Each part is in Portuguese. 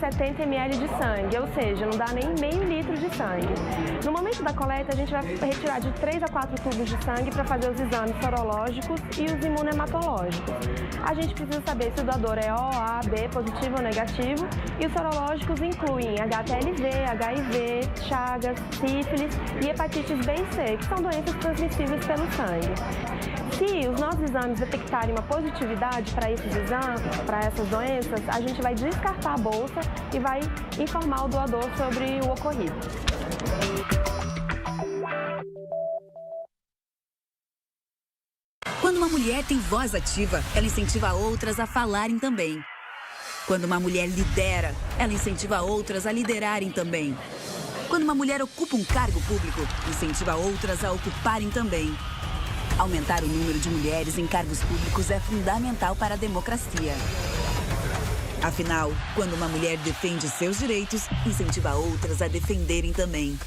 70 ml de sangue, ou seja, não dá nem meio litro de sangue. No momento da coleta, a gente vai retirar de 3 a 4 tubos de sangue para fazer os exames sorológicos e os imunematológicos. A gente precisa saber se o doador é O, A, B, positivo ou negativo, e os sorológicos incluem HTLV, HIV, Chagas, sífilis e hepatites B e C, que são doenças transmissíveis pelo sangue. Se os nossos exames detectarem uma positividade para esses exames, para essas doenças, a gente vai descartar a bolsa e vai informar o doador sobre o ocorrido. Quando uma mulher tem voz ativa, ela incentiva outras a falarem também. Quando uma mulher lidera, ela incentiva outras a liderarem também. Quando uma mulher ocupa um cargo público, incentiva outras a ocuparem também. Aumentar o número de mulheres em cargos públicos é fundamental para a democracia. Afinal, quando uma mulher defende seus direitos, incentiva outras a defenderem também.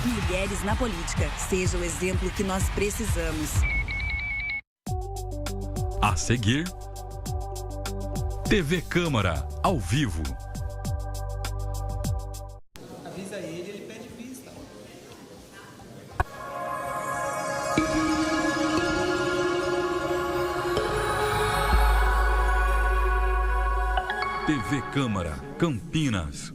Mulheres na política, seja o exemplo que nós precisamos. A seguir, TV Câmara, ao vivo. Avisa ele pede vista. TV Câmara, Campinas.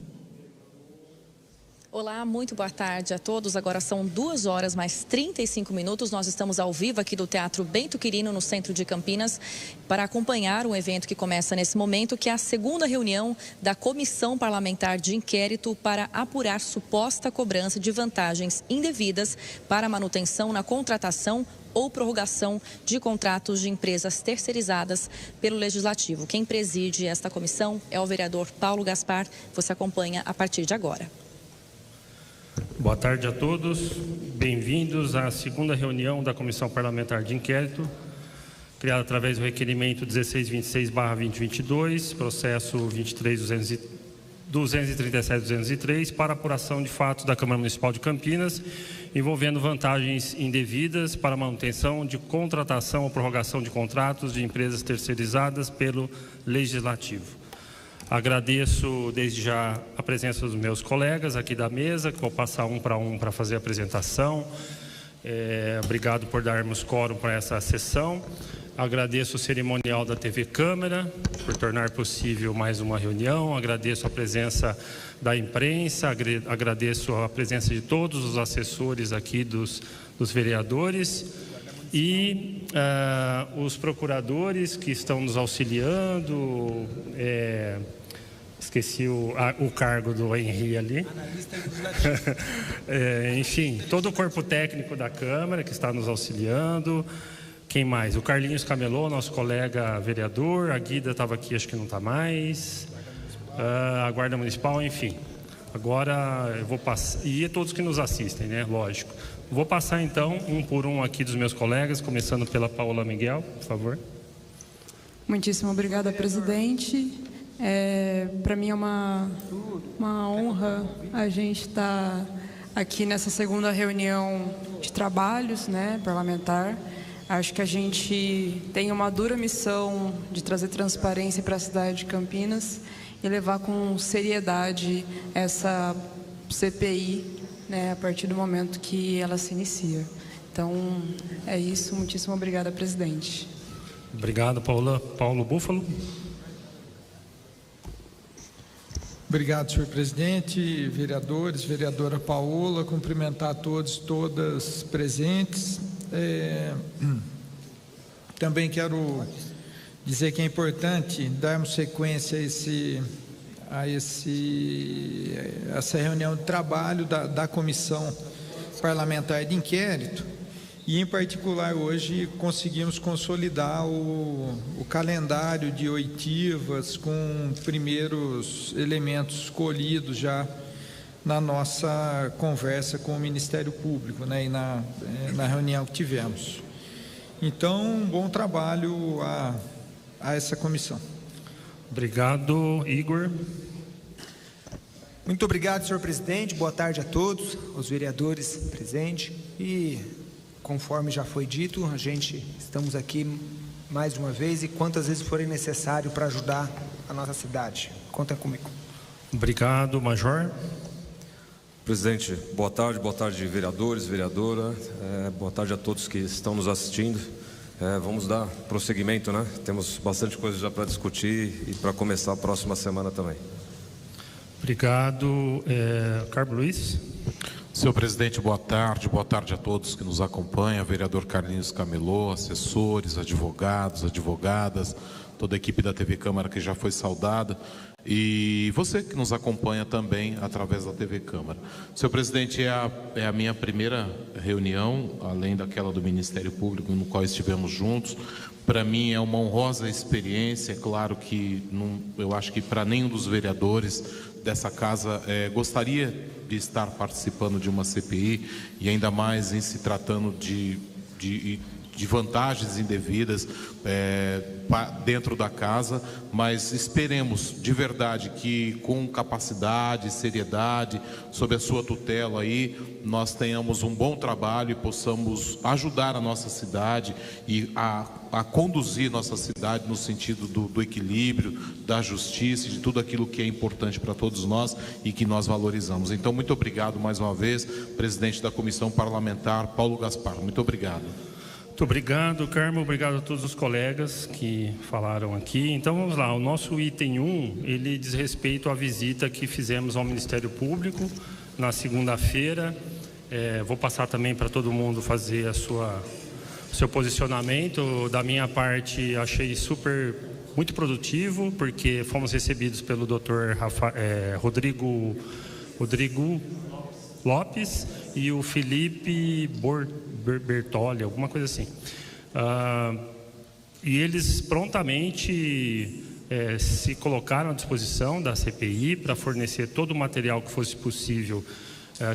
Olá, muito boa tarde a todos. Agora são 2 horas mais 35 minutos. Nós estamos ao vivo aqui do Teatro Bento Quirino, no centro de Campinas, para acompanhar um evento que começa nesse momento, que é a segunda reunião da Comissão Parlamentar de Inquérito para apurar suposta cobrança de vantagens indevidas para manutenção na contratação ou prorrogação de contratos de empresas terceirizadas pelo Legislativo. Quem preside esta comissão é o vereador Paulo Gaspar. Você acompanha a partir de agora. Boa tarde a todos. Bem-vindos à segunda reunião da Comissão Parlamentar de Inquérito, criada através do requerimento 1626/2022, processo 23.237.203, para apuração de fatos da Câmara Municipal de Campinas, envolvendo vantagens indevidas para manutenção de contratação ou prorrogação de contratos de empresas terceirizadas pelo Legislativo. Agradeço desde já a presença dos meus colegas aqui da mesa, que vou passar um para fazer a apresentação. Obrigado por darmos quórum para essa sessão. Agradeço o cerimonial da TV Câmara por tornar possível mais uma reunião. Agradeço a presença da imprensa, agradeço a presença de todos os assessores aqui dos vereadores e os procuradores que estão nos auxiliando. Esqueci o cargo do Henri ali. Enfim, todo o corpo técnico da Câmara que está nos auxiliando. Quem mais? O Carlinhos Camelô, nosso colega vereador. A Guida estava aqui, acho que não está mais. A Guarda Municipal, enfim. Agora eu vou passar. E todos que nos assistem, né? Lógico. Vou passar então, um por um aqui dos meus colegas, começando pela Paola Miguel, por favor. Muitíssimo obrigada, presidente. Para mim é uma honra a gente estar aqui nessa segunda reunião de trabalhos, né, parlamentar. Acho que a gente tem uma dura missão de trazer transparência para a cidade de Campinas e levar com seriedade essa CPI, né, a partir do momento que ela se inicia. Então, é isso. Muitíssimo obrigada, presidente. Obrigado, Paula. Paulo Búfalo. Obrigado, senhor presidente, vereadores, vereadora Paola, cumprimentar a todos e todas presentes. Também quero dizer que é importante darmos sequência a essa reunião de trabalho da Comissão Parlamentar de Inquérito e, em particular, hoje conseguimos consolidar o calendário de oitivas com primeiros elementos escolhidos já na nossa conversa com o Ministério Público, né, e na reunião que tivemos. Então, um bom trabalho a essa comissão. Obrigado, Igor. Muito obrigado, senhor presidente. Boa tarde a todos, os vereadores presentes. E, conforme já foi dito, estamos aqui mais uma vez e quantas vezes forem necessário para ajudar a nossa cidade. Contem comigo. Obrigado, Major. Presidente, boa tarde vereadores, vereadora, boa tarde a todos que estão nos assistindo. Vamos dar prosseguimento, né? Temos bastante coisa já para discutir e para começar a próxima semana também. Obrigado. Carlos Luiz. Senhor presidente, boa tarde a todos que nos acompanham, vereador Carlinhos Camelô, assessores, advogados, advogadas, toda a equipe da TV Câmara que já foi saudada, e você que nos acompanha também através da TV Câmara. Senhor presidente, é a minha primeira reunião, além daquela do Ministério Público, no qual estivemos juntos. Para mim é uma honrosa experiência. É claro que eu acho que para nenhum dos vereadores dessa casa gostaria de estar participando de uma CPI, e ainda mais em se tratando de vantagens indevidas dentro da casa, mas esperemos de verdade que com capacidade, seriedade, sob a sua tutela aí, nós tenhamos um bom trabalho e possamos ajudar a nossa cidade e a conduzir nossa cidade no sentido do equilíbrio, da justiça e de tudo aquilo que é importante para todos nós e que nós valorizamos. Então, muito obrigado mais uma vez, presidente da Comissão Parlamentar, Paulo Gaspar. Muito obrigado. Muito obrigado, Carmo. Obrigado a todos os colegas que falaram aqui. Então, vamos lá. O nosso item 1, ele diz respeito à visita que fizemos ao Ministério Público na segunda-feira. Vou passar também para todo mundo fazer seu posicionamento. Da minha parte, achei muito produtivo, porque fomos recebidos pelo Dr. Rodrigo Lopes e o Felipe Bertoli, alguma coisa assim. E eles prontamente se colocaram à disposição da CPI para fornecer todo o material que fosse possível,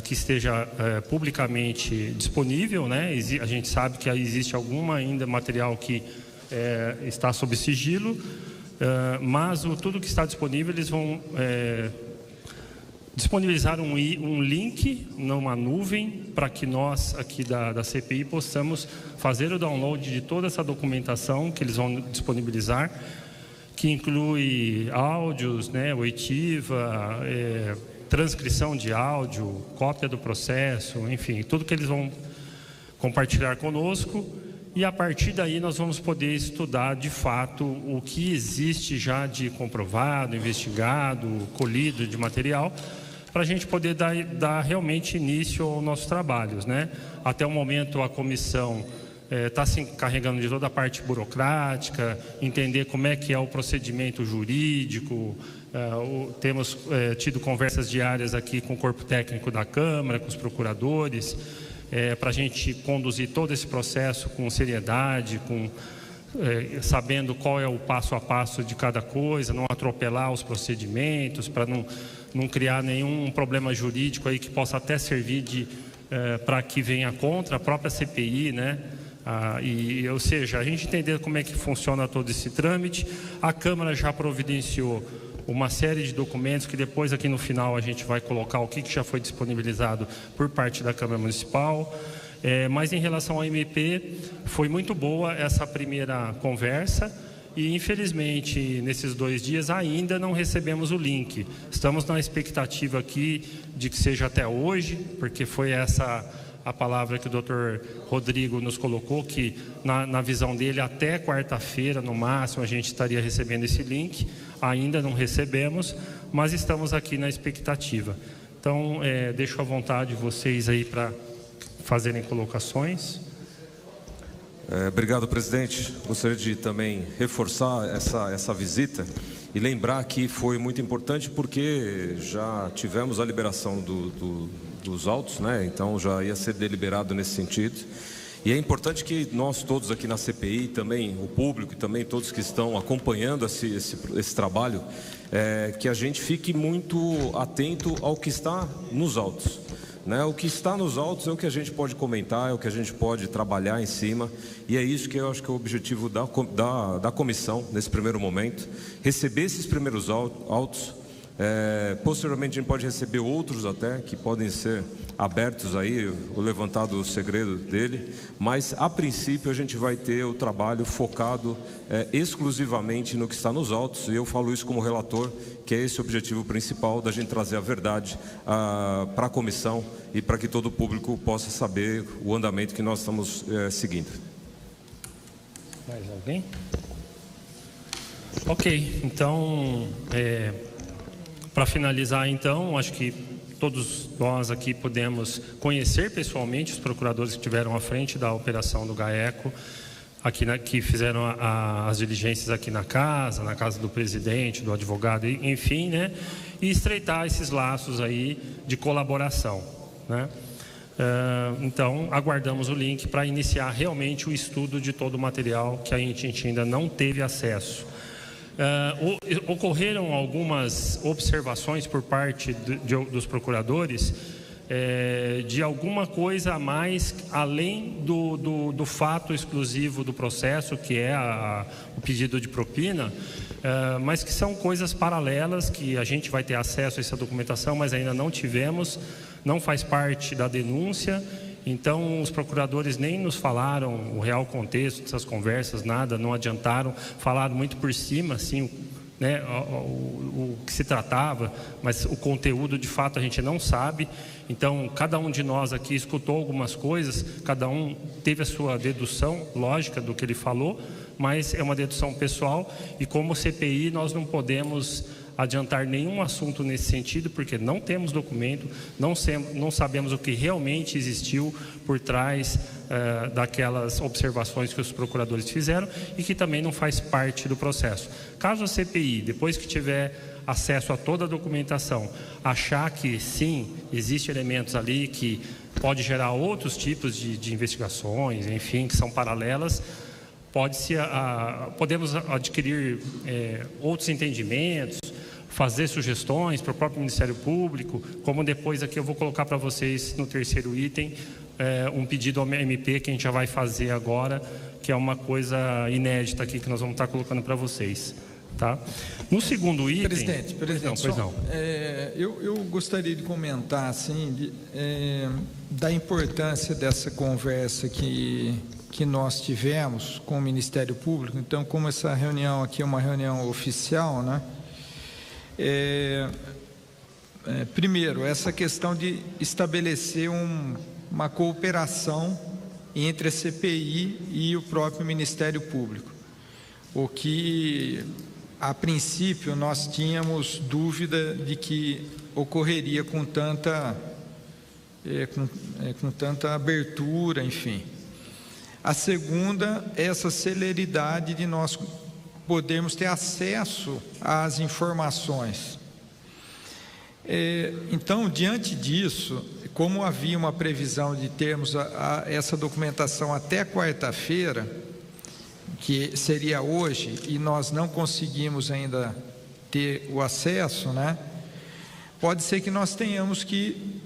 que esteja publicamente disponível, né? A gente sabe que existe alguma ainda material que está sob sigilo, mas tudo que está disponível eles vão disponibilizar um link numa nuvem para que nós aqui da CPI possamos fazer o download de toda essa documentação que eles vão disponibilizar, que inclui áudios, né, oitiva, transcrição de áudio, cópia do processo, enfim, tudo que eles vão compartilhar conosco. E a partir daí nós vamos poder estudar de fato o que existe já de comprovado, investigado, colhido de material, para a gente poder dar realmente início aos nossos trabalhos, né? Até o momento a comissão está se encarregando de toda a parte burocrática, entender como é que é o procedimento jurídico. Temos tido conversas diárias aqui com o corpo técnico da Câmara, com os procuradores, para a gente conduzir todo esse processo com seriedade, sabendo qual é o passo a passo de cada coisa, não atropelar os procedimentos, para não criar nenhum problema jurídico aí que possa até servir para que venha contra a própria CPI, né? Ou seja, a gente entender como é que funciona todo esse trâmite. A Câmara já providenciou uma série de documentos que depois aqui no final a gente vai colocar o que já foi disponibilizado por parte da Câmara Municipal. Mas em relação ao MP, foi muito boa essa primeira conversa e infelizmente nesses 2 dias ainda não recebemos o link. Estamos na expectativa aqui de que seja até hoje, porque foi essa a palavra que o Dr. Rodrigo nos colocou, que na visão dele até quarta-feira no máximo a gente estaria recebendo esse link. Ainda não recebemos, mas estamos aqui na expectativa. Então, deixo à vontade vocês aí para fazerem colocações. Obrigado, presidente. Gostaria de também reforçar essa visita e lembrar que foi muito importante porque já tivemos a liberação dos autos, né? Então já ia ser deliberado nesse sentido. E é importante que nós todos aqui na CPI, também o público e também todos que estão acompanhando esse trabalho, que a gente fique muito atento ao que está nos autos. Né? O que está nos autos é o que a gente pode comentar, é o que a gente pode trabalhar em cima, e é isso que eu acho que é o objetivo da comissão nesse primeiro momento, receber esses primeiros autos, Posteriormente a gente pode receber outros até, que podem ser abertos aí, o levantado o segredo dele, mas a princípio a gente vai ter o trabalho focado exclusivamente no que está nos autos, e eu falo isso como relator, que é esse o objetivo principal da gente trazer a verdade para a comissão e para que todo o público possa saber o andamento que nós estamos seguindo. Mais alguém? Ok, então, para finalizar então, acho que todos nós aqui podemos conhecer pessoalmente os procuradores que estiveram à frente da operação do GAECO, que fizeram as diligências aqui na casa do presidente, do advogado, enfim, né? E estreitar esses laços aí de colaboração, né? Então, aguardamos o link para iniciar realmente o estudo de todo o material que a gente ainda não teve acesso. Ocorreram algumas observações por parte dos procuradores de alguma coisa a mais além do fato exclusivo do processo, que é o pedido de propina, mas que são coisas paralelas que a gente vai ter acesso a essa documentação, mas ainda não tivemos, não faz parte da denúncia. Então, os procuradores nem nos falaram o real contexto dessas conversas, nada, não adiantaram, falaram muito por cima, assim, né, o que se tratava, mas o conteúdo, de fato, a gente não sabe. Então, cada um de nós aqui escutou algumas coisas, cada um teve a sua dedução lógica do que ele falou, mas é uma dedução pessoal, e como CPI nós não podemos adiantar nenhum assunto nesse sentido, porque não temos documento, não sabemos o que realmente existiu por trás daquelas observações que os procuradores fizeram e que também não faz parte do processo. Caso a CPI, depois que tiver acesso a toda a documentação, achar que sim, existem elementos ali que pode gerar outros tipos de investigações, enfim, que são paralelas, podemos adquirir outros entendimentos, fazer sugestões para o próprio Ministério Público, como depois aqui eu vou colocar para vocês no terceiro item, um pedido ao MP que a gente já vai fazer agora, que é uma coisa inédita aqui que nós vamos estar colocando para vocês. Tá? No segundo item... Presidente, pois não. Eu gostaria de comentar assim, da importância dessa conversa que nós tivemos com o Ministério Público. Então, como essa reunião aqui é uma reunião oficial, né? Primeiro, essa questão de estabelecer uma cooperação entre a CPI e o próprio Ministério Público, o que a princípio nós tínhamos dúvida de que ocorreria com tanta abertura, enfim. A segunda, essa celeridade de nós podermos ter acesso às informações. Então, diante disso, como havia uma previsão de termos essa documentação até quarta-feira, que seria hoje, e nós não conseguimos ainda ter o acesso, né? Pode ser que nós tenhamos que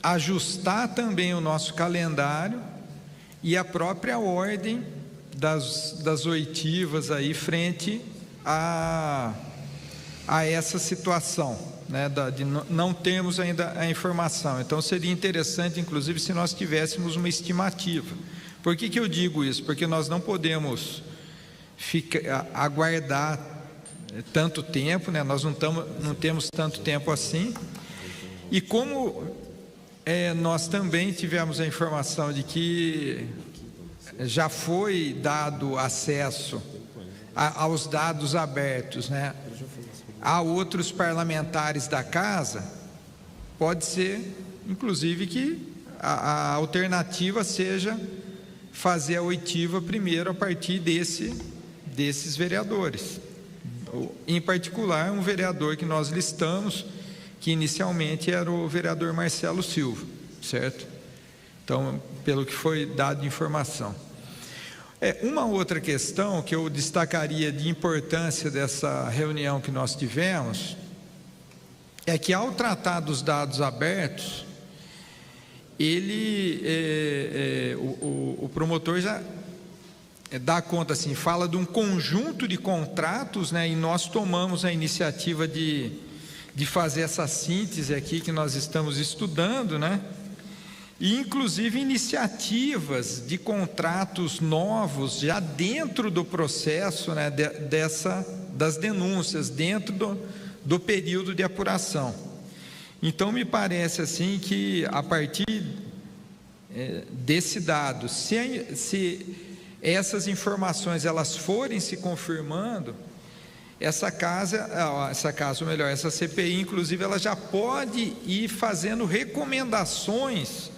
ajustar também o nosso calendário e a própria ordem das oitivas aí frente a essa situação, né, de não termos ainda a informação. Então seria interessante, inclusive, se nós tivéssemos uma estimativa. Por que eu digo isso? Porque nós não podemos aguardar tanto tempo, né? Nós não temos tanto tempo assim, e como nós também tivemos a informação de que já foi dado acesso aos dados abertos, né, a outros parlamentares da casa, pode ser, inclusive, que a alternativa seja fazer a oitiva primeiro a partir desses vereadores. Em particular, um vereador que nós listamos, que inicialmente era o vereador Marcelo Silva, certo? Então, pelo que foi dado de informação. Uma outra questão que eu destacaria de importância dessa reunião que nós tivemos é que, ao tratar dos dados abertos, o promotor já dá conta, assim, fala de um conjunto de contratos, né, e nós tomamos a iniciativa de de fazer essa síntese aqui que nós estamos estudando, né? E inclusive iniciativas de contratos novos já dentro do processo, né, das denúncias, dentro do período de apuração. Então me parece assim que a partir desse dado, se essas informações elas forem se confirmando, essa CPI, inclusive, ela já pode ir fazendo recomendações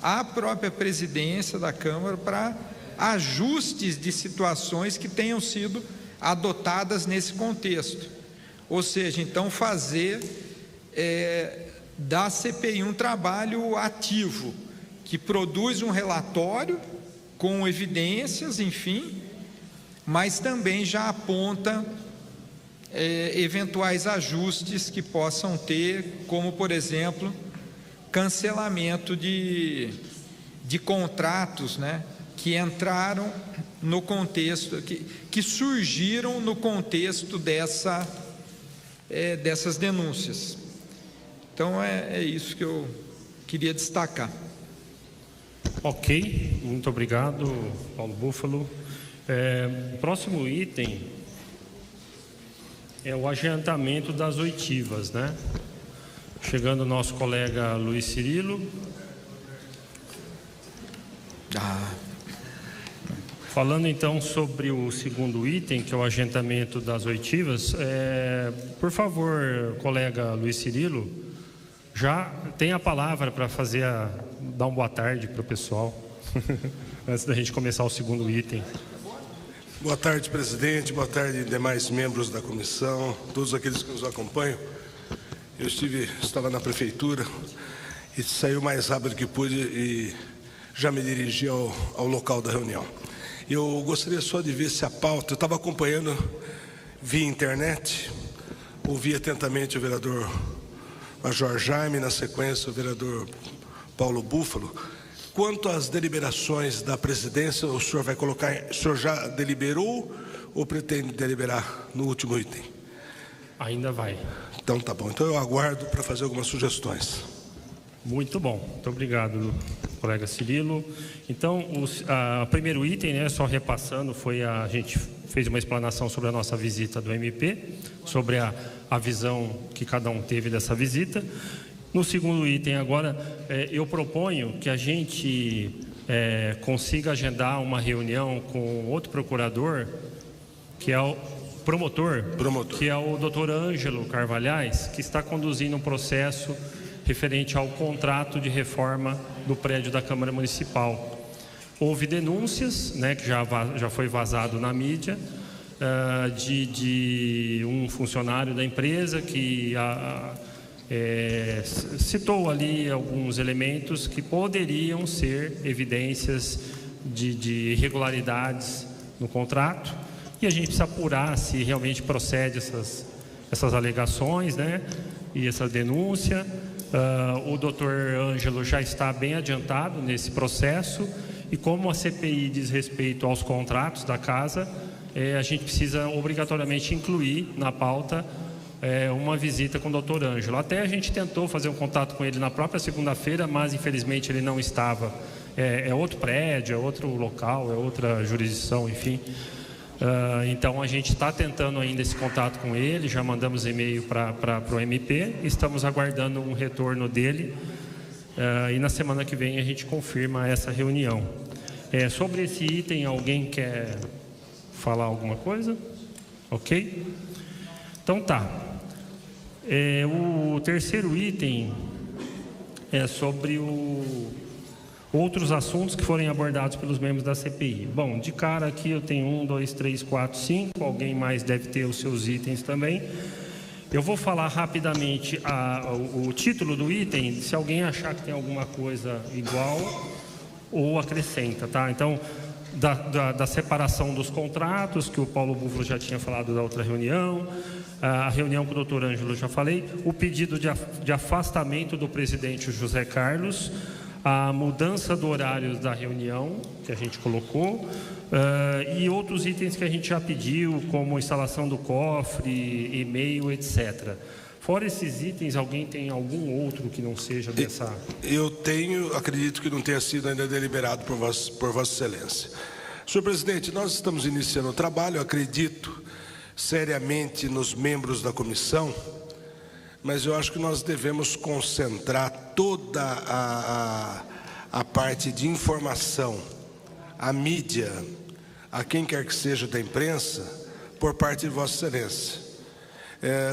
à própria presidência da Câmara para ajustes de situações que tenham sido adotadas nesse contexto. Ou seja, então fazer da CPI um trabalho ativo, que produz um relatório com evidências, enfim, mas também já aponta eventuais ajustes que possam ter, como, por exemplo, cancelamento de contratos, né, que entraram no contexto, que surgiram no contexto dessas denúncias. Então é isso que eu queria destacar. Ok, muito obrigado, Paulo Búfalo. Próximo item é o adiantamento das oitivas, né? Chegando o nosso colega Luiz Cirilo. Falando então sobre o segundo item, que é o adiantamento das oitivas, por favor, colega Luiz Cirilo, já tem a palavra para dar uma boa tarde para o pessoal, antes da gente começar o segundo item. Boa tarde, presidente, boa tarde, demais membros da comissão, todos aqueles que nos acompanham. Eu estava na prefeitura e saí o mais rápido que pude e já me dirigi ao local da reunião. Eu gostaria só de ver se a pauta, eu estava acompanhando via internet, ouvi atentamente o vereador Major Jaime, na sequência o vereador Paulo Búfalo. Quanto às deliberações da presidência, o senhor vai colocar, o senhor já deliberou ou pretende deliberar no último item? Ainda vai. Então tá bom, então eu aguardo para fazer algumas sugestões. Muito bom, muito obrigado, colega Cirilo. Então, o primeiro item, né, só repassando, a gente fez uma explanação sobre a nossa visita do MP, sobre a visão que cada um teve dessa visita. No segundo item agora, eu proponho que a gente consiga agendar uma reunião com outro procurador, que é o promotor, que é o Dr. Ângelo Carvalhais, que está conduzindo um processo referente ao contrato de reforma do prédio da Câmara Municipal. Houve denúncias, né, que já foi vazado na mídia, de um funcionário da empresa que citou ali alguns elementos que poderiam ser evidências de irregularidades no contrato, e a gente precisa apurar se realmente procede essas alegações, né, e essa denúncia. O doutor Ângelo já está bem adiantado nesse processo, e como a CPI diz respeito aos contratos da casa, a gente precisa obrigatoriamente incluir na pauta uma visita com o doutor Ângelo. Até a gente tentou fazer um contato com ele na própria segunda-feira, mas infelizmente ele não estava. É outro prédio, é outro local, é outra jurisdição, enfim. Então a gente está tentando ainda esse contato com ele, já mandamos e-mail para o MP, estamos aguardando um retorno dele, e na semana que vem a gente confirma essa reunião. Sobre esse item, alguém quer falar alguma coisa? Ok? Então tá. O terceiro item é sobre outros assuntos que forem abordados pelos membros da CPI. Bom, de cara aqui eu tenho 1, 2, 3, 4, 5, alguém mais deve ter os seus itens também. Eu vou falar rapidamente o título do item, se alguém achar que tem alguma coisa igual ou acrescenta, tá? Então, da separação dos contratos, que o Paulo Búfalo já tinha falado da outra reunião, a reunião com o doutor Ângelo já falei, o pedido de afastamento do presidente José Carlos, a mudança do horário da reunião, que a gente colocou, e outros itens que a gente já pediu, como instalação do cofre, e-mail, etc. Fora esses itens, alguém tem algum outro que não seja dessa... Eu tenho, acredito que não tenha sido ainda deliberado por Vossa Excelência. Senhor presidente, nós estamos iniciando o trabalho, acredito seriamente nos membros da comissão, mas eu acho que nós devemos concentrar toda a parte de informação, a mídia, a quem quer que seja da imprensa, por parte de Vossa Excelência.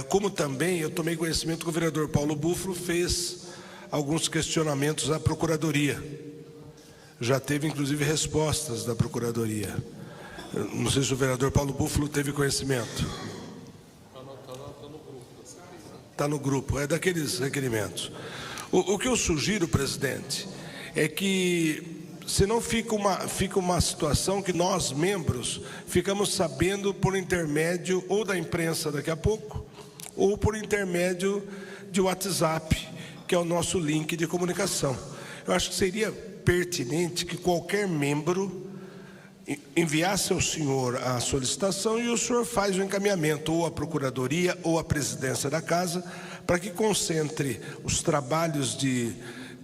Como também eu tomei conhecimento que o vereador Paulo Búfalo fez alguns questionamentos à Procuradoria. Já teve, inclusive, respostas da Procuradoria. Não sei se o vereador Paulo Búfalo teve conhecimento. Está no grupo, é daqueles requerimentos. O que eu sugiro, presidente, é que, senão fica uma situação que nós, membros, ficamos sabendo por intermédio ou da imprensa daqui a pouco, ou por intermédio de WhatsApp, que é o nosso link de comunicação. Eu acho que seria pertinente que qualquer membro enviasse ao senhor a solicitação e o senhor faz o encaminhamento, ou à Procuradoria ou à Presidência da Casa, para que concentre os trabalhos de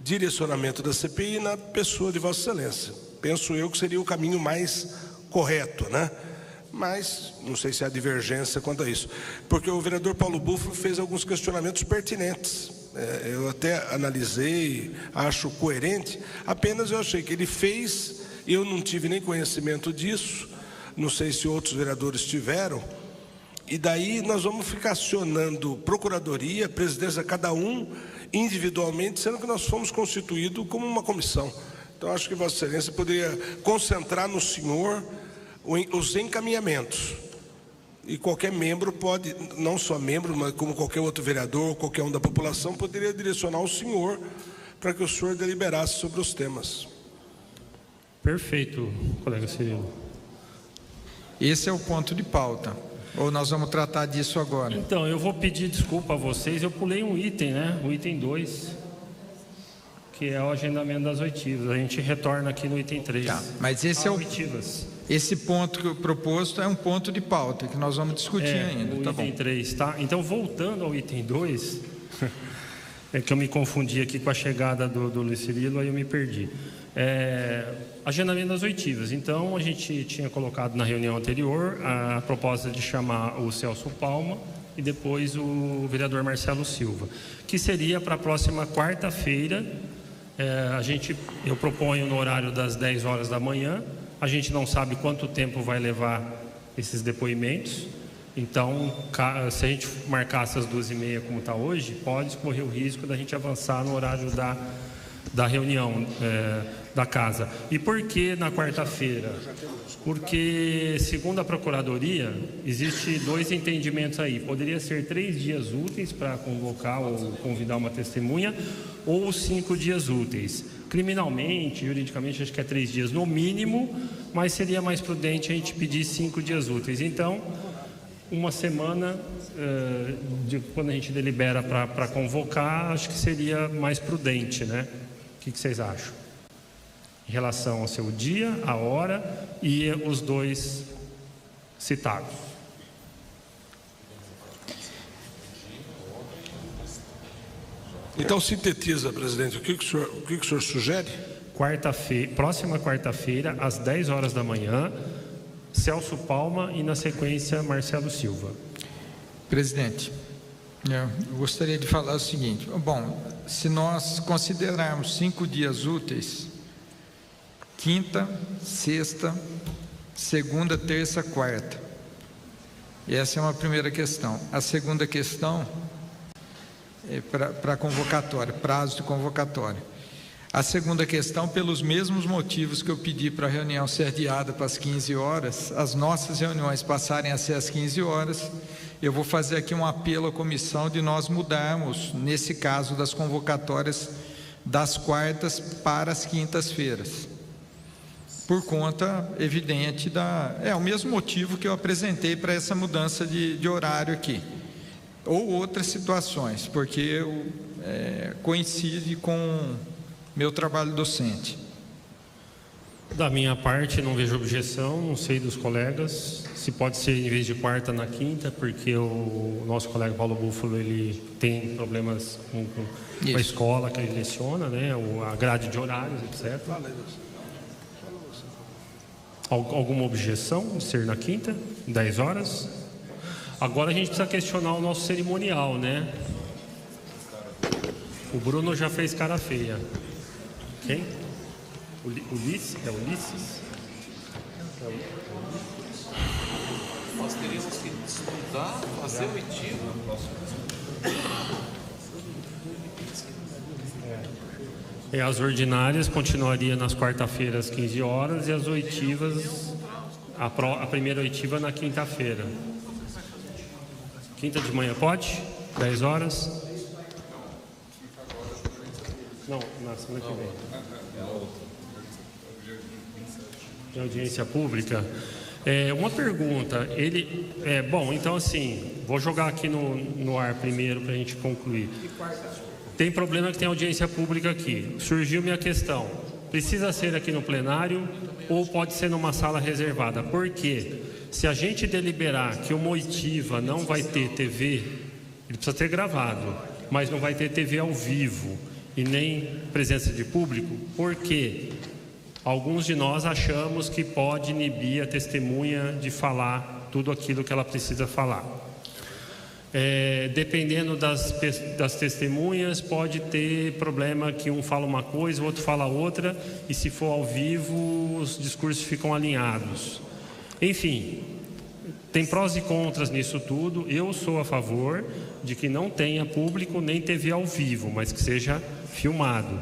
direcionamento da CPI na pessoa de Vossa Excelência. Penso eu que seria o caminho mais correto, né? Mas não sei se há divergência quanto a isso, porque o vereador Paulo Búfalo fez alguns questionamentos pertinentes. Eu até analisei, acho coerente, apenas eu achei que ele fez, eu não tive nem conhecimento disso, não sei se outros vereadores tiveram, e daí nós vamos ficar acionando Procuradoria, Presidência, cada um individualmente, sendo que nós fomos constituídos como uma comissão. Então, acho que Vossa Excelência poderia concentrar no senhor os encaminhamentos. E qualquer membro pode, não só membro, mas como qualquer outro vereador, qualquer um da população, poderia direcionar o senhor para que o senhor deliberasse sobre os temas. Perfeito, colega Cirilo. Esse é o ponto de pauta. Ou nós vamos tratar disso agora? Então, eu vou pedir desculpa a vocês, eu pulei um item, né? O item 2, que é o agendamento das oitivas. A gente retorna aqui no item 3. Tá, mas esse esse ponto que eu proposto é um ponto de pauta, que nós vamos discutir ainda. O tá item bom. 3, tá? Então, voltando ao item 2, é que eu me confundi aqui com a chegada do Luiz Cirilo, aí eu me perdi. Agendamento das oitivas. Então, a gente tinha colocado na reunião anterior a proposta de chamar o Celso Palma e depois o vereador Marcelo Silva, que seria para a próxima quarta-feira. Eu proponho no horário das 10 horas da manhã. A gente não sabe quanto tempo vai levar esses depoimentos. Então, se a gente marcasse às 2h30 como está hoje, pode correr o risco da gente avançar no horário da reunião da casa. E por que na quarta-feira? Porque, segundo a Procuradoria, existe 2 entendimentos aí. Poderia ser 3 dias úteis para convocar ou convidar uma testemunha, ou 5 dias úteis. Criminalmente, juridicamente, acho que é 3 dias no mínimo, mas seria mais prudente a gente pedir 5 dias úteis. Então, uma semana, quando a gente delibera para convocar, acho que seria mais prudente, né? O que vocês acham? Em relação ao seu dia, a hora e os 2 citados. Então, sintetiza, presidente, o que o senhor sugere? Próxima quarta-feira, às 10 horas da manhã, Celso Palma e, na sequência, Marcelo Silva. Presidente, eu gostaria de falar o seguinte. Bom, se nós considerarmos 5 dias úteis, quinta, sexta, segunda, terça, quarta. Essa é uma primeira questão. A segunda questão é para convocatória, prazo de convocatória. A segunda questão, pelos mesmos motivos que eu pedi para a reunião ser adiada para as 15 horas, as nossas reuniões passarem a ser às 15 horas, eu vou fazer aqui um apelo à comissão de nós mudarmos, nesse caso das convocatórias, das quartas para as quintas-feiras. Por conta evidente o mesmo motivo que eu apresentei para essa mudança de horário aqui. Ou outras situações, porque coincide com meu trabalho docente. Da minha parte, não vejo objeção, não sei dos colegas. Se pode ser em vez de quarta, na quinta, porque o nosso colega Paulo Búfalo, ele tem problemas com a escola que ele leciona, né? A grade de horários, etc. Alguma objeção de ser na quinta, 10 horas? Agora a gente precisa questionar o nosso cerimonial, né? O Bruno já fez cara feia. Quem? Ulisses? É Ulisses? Nós teríamos que estudar, fazer oitiva. As ordinárias continuariam nas quarta-feiras, 15 horas, e as oitivas, a primeira oitiva na quinta-feira. Quinta de manhã pode? 10 horas? Não, na semana que vem. Em audiência pública. Uma pergunta. Bom, então assim, vou jogar aqui no ar primeiro para a gente concluir. Tem problema que tem audiência pública aqui. Surgiu minha questão. Precisa ser aqui no plenário ou pode ser numa sala reservada? Por quê? Se a gente deliberar que uma oitiva não vai ter TV, ele precisa ter gravado, mas não vai ter TV ao vivo e nem presença de público, por quê? Alguns de nós achamos que pode inibir a testemunha de falar tudo aquilo que ela precisa falar. Dependendo das testemunhas, pode ter problema que um fala uma coisa, o outro fala outra, e se for ao vivo, os discursos ficam alinhados. Enfim, tem prós e contras nisso tudo. Eu sou a favor de que não tenha público nem TV ao vivo, mas que seja filmado.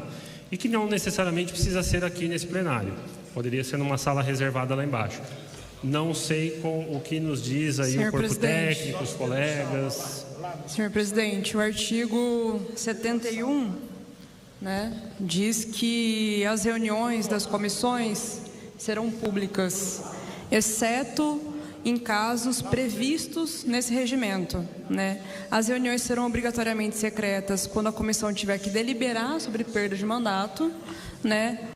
E que não necessariamente precisa ser aqui nesse plenário. Poderia ser numa sala reservada lá embaixo. Não sei o que nos diz aí o corpo técnico, os colegas. Senhor presidente, o artigo 71, né, diz que as reuniões das comissões serão públicas, exceto em casos previstos nesse regimento, né? As reuniões serão obrigatoriamente secretas quando a comissão tiver que deliberar sobre perda de mandato, né?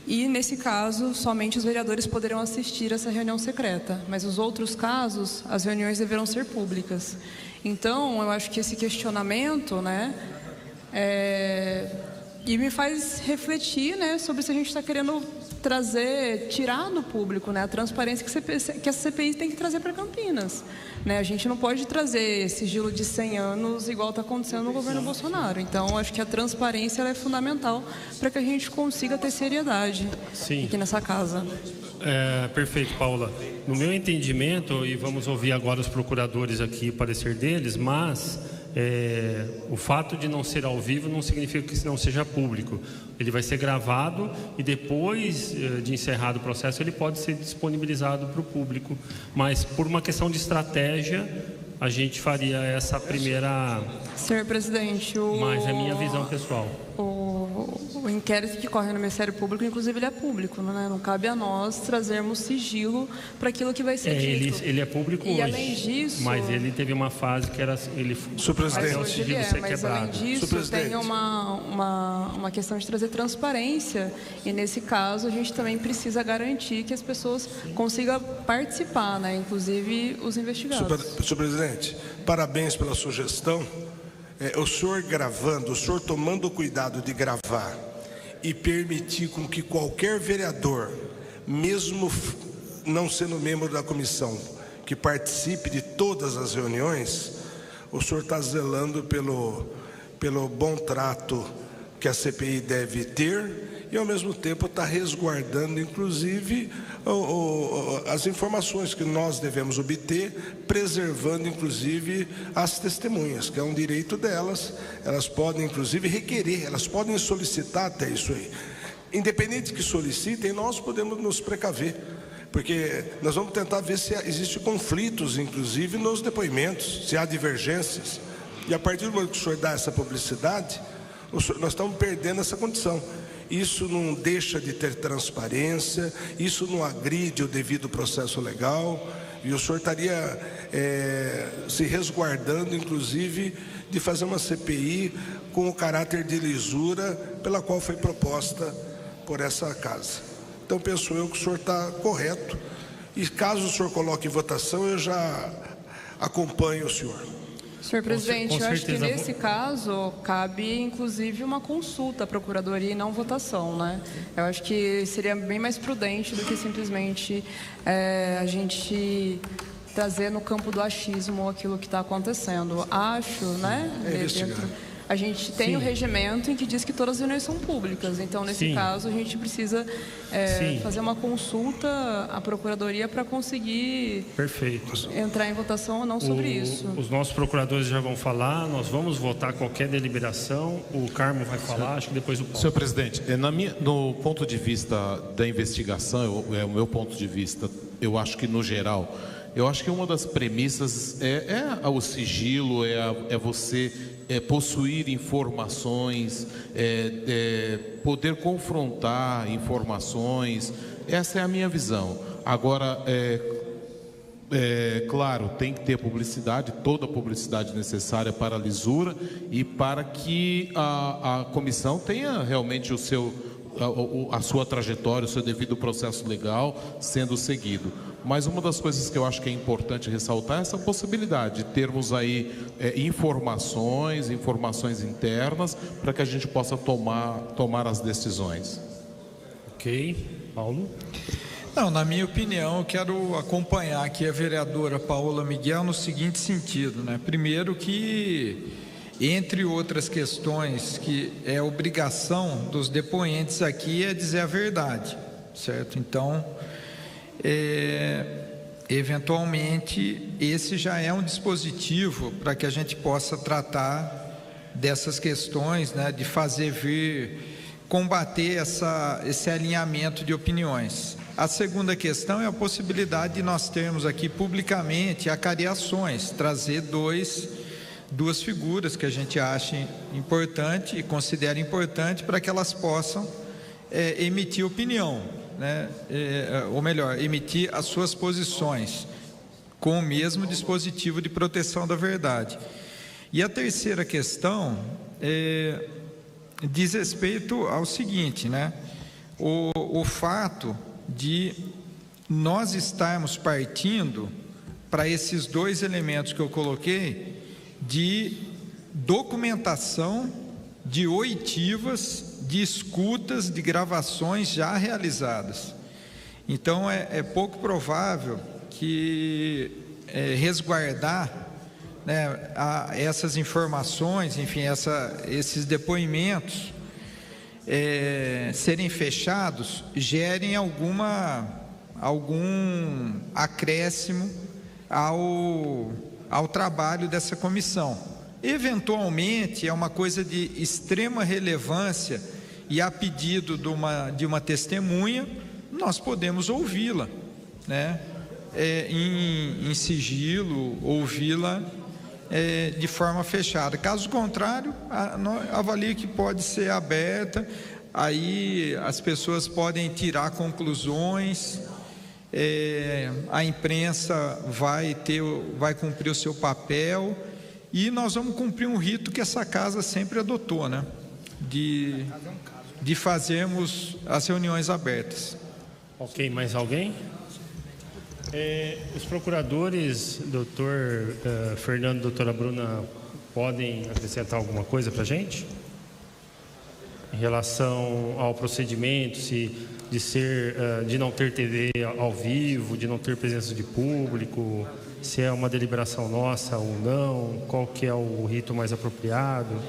E, nesse caso, somente os vereadores poderão assistir essa reunião secreta. Mas, os outros casos, as reuniões deverão ser públicas. Então, eu acho que esse questionamento, né, e me faz refletir, né, sobre se a gente está querendo tirar do público, né, a transparência que a CPI tem que trazer para Campinas. Né? A gente não pode trazer sigilo de 100 anos igual está acontecendo no governo Bolsonaro. Então, acho que a transparência ela é fundamental para que a gente consiga ter seriedade aqui nessa casa. Perfeito, Paula. No meu entendimento, e vamos ouvir agora os procuradores aqui, o parecer deles, mas o fato de não ser ao vivo não significa que não seja público. Ele vai ser gravado e depois de encerrado o processo ele pode ser disponibilizado para o público, mas por uma questão de estratégia a gente faria essa primeira... Senhor presidente, mas é minha visão pessoal. O inquérito que corre no Ministério Público, inclusive, ele é público, né? Não cabe a nós trazermos sigilo para aquilo que vai ser dito. Ele é público hoje, além disso, mas ele teve uma fase que era... Senhor presidente, o sigilo ser quebrado. Além disso, tem uma questão de trazer transparência, e nesse caso a gente também precisa garantir que as pessoas consigam participar, né? Inclusive os investigados. Senhor presidente, parabéns pela sugestão. O senhor gravando, o senhor tomando cuidado de gravar e permitir com que qualquer vereador, mesmo não sendo membro da comissão, que participe de todas as reuniões, o senhor está zelando pelo bom trato que a CPI deve ter e, ao mesmo tempo, está resguardando, inclusive, as informações que nós devemos obter, preservando, inclusive, as testemunhas, que é um direito delas. Elas podem, inclusive, requerer, elas podem solicitar até isso aí. Independente que solicitem, nós podemos nos precaver, porque nós vamos tentar ver se existem conflitos, inclusive, nos depoimentos, se há divergências. E, a partir do momento que o senhor dá essa publicidade, nós estamos perdendo essa condição. Isso não deixa de ter transparência, isso não agride o devido processo legal, e o senhor estaria se resguardando, inclusive, de fazer uma CPI com o caráter de lisura pela qual foi proposta por essa casa. Então, penso eu que o senhor está correto. E caso o senhor coloque em votação, eu já acompanho o senhor. Senhor presidente, eu acho que certeza. nesse caso cabe inclusive uma consulta à Procuradoria e não votação, né? Eu acho que seria bem mais prudente do que simplesmente a gente trazer no campo do achismo aquilo que está acontecendo. Acho, né? A gente tem o regimento em que diz que todas as reuniões são públicas. Então, nesse caso, a gente precisa fazer uma consulta à Procuradoria para conseguir entrar em votação ou não sobre isso. Os nossos procuradores já vão falar, nós vamos votar qualquer deliberação, o Carmo vai falar, acho que depois o Paulo. Senhor presidente, no ponto de vista da investigação, o meu ponto de vista, eu acho que no geral, eu acho que uma das premissas é o sigilo, é você possuir informações, poder confrontar informações. Essa é a minha visão. Agora, claro, tem que ter publicidade, toda a publicidade necessária para a lisura e para que a comissão tenha realmente a sua trajetória, o seu devido processo legal sendo seguido. Mas uma das coisas que eu acho que é importante ressaltar é essa possibilidade de termos aí informações internas para que a gente possa tomar as decisões. Ok. Paulo? Não, na minha opinião, eu quero acompanhar aqui a vereadora Paola Miguel no seguinte sentido, né? Primeiro que, entre outras questões, que é obrigação dos depoentes aqui é dizer a verdade, certo? Então, eventualmente, esse já é um dispositivo para que a gente possa tratar dessas questões, né, de combater esse alinhamento de opiniões. A segunda questão é a possibilidade de nós termos aqui publicamente acariações, trazer duas figuras que a gente acha importante e considera importante para que elas possam emitir opinião, né? Ou melhor, emitir as suas posições com o mesmo dispositivo de proteção da verdade. E a terceira questão diz respeito ao seguinte, né? O fato de nós estarmos partindo para esses dois elementos que eu coloquei de documentação de oitivas, de escutas, de gravações já realizadas. Então, é pouco provável que resguardar, né, essas informações, enfim, esses depoimentos serem fechados, gerem algum acréscimo ao trabalho dessa comissão. Eventualmente, é uma coisa de extrema relevância e a pedido de uma testemunha, nós podemos ouvi-la, né? Em sigilo, ouvi-la de forma fechada. Caso contrário, avalio que pode ser aberta, aí as pessoas podem tirar conclusões, a imprensa vai cumprir o seu papel e nós vamos cumprir um rito que essa casa sempre adotou, né? De fazermos as reuniões abertas. Ok, mais alguém? Os procuradores, doutor Fernando e doutora Bruna, podem acrescentar alguma coisa para a gente? Em relação ao procedimento, de não ter TV ao vivo, de não ter presença de público, se é uma deliberação nossa ou não, qual que é o rito mais apropriado?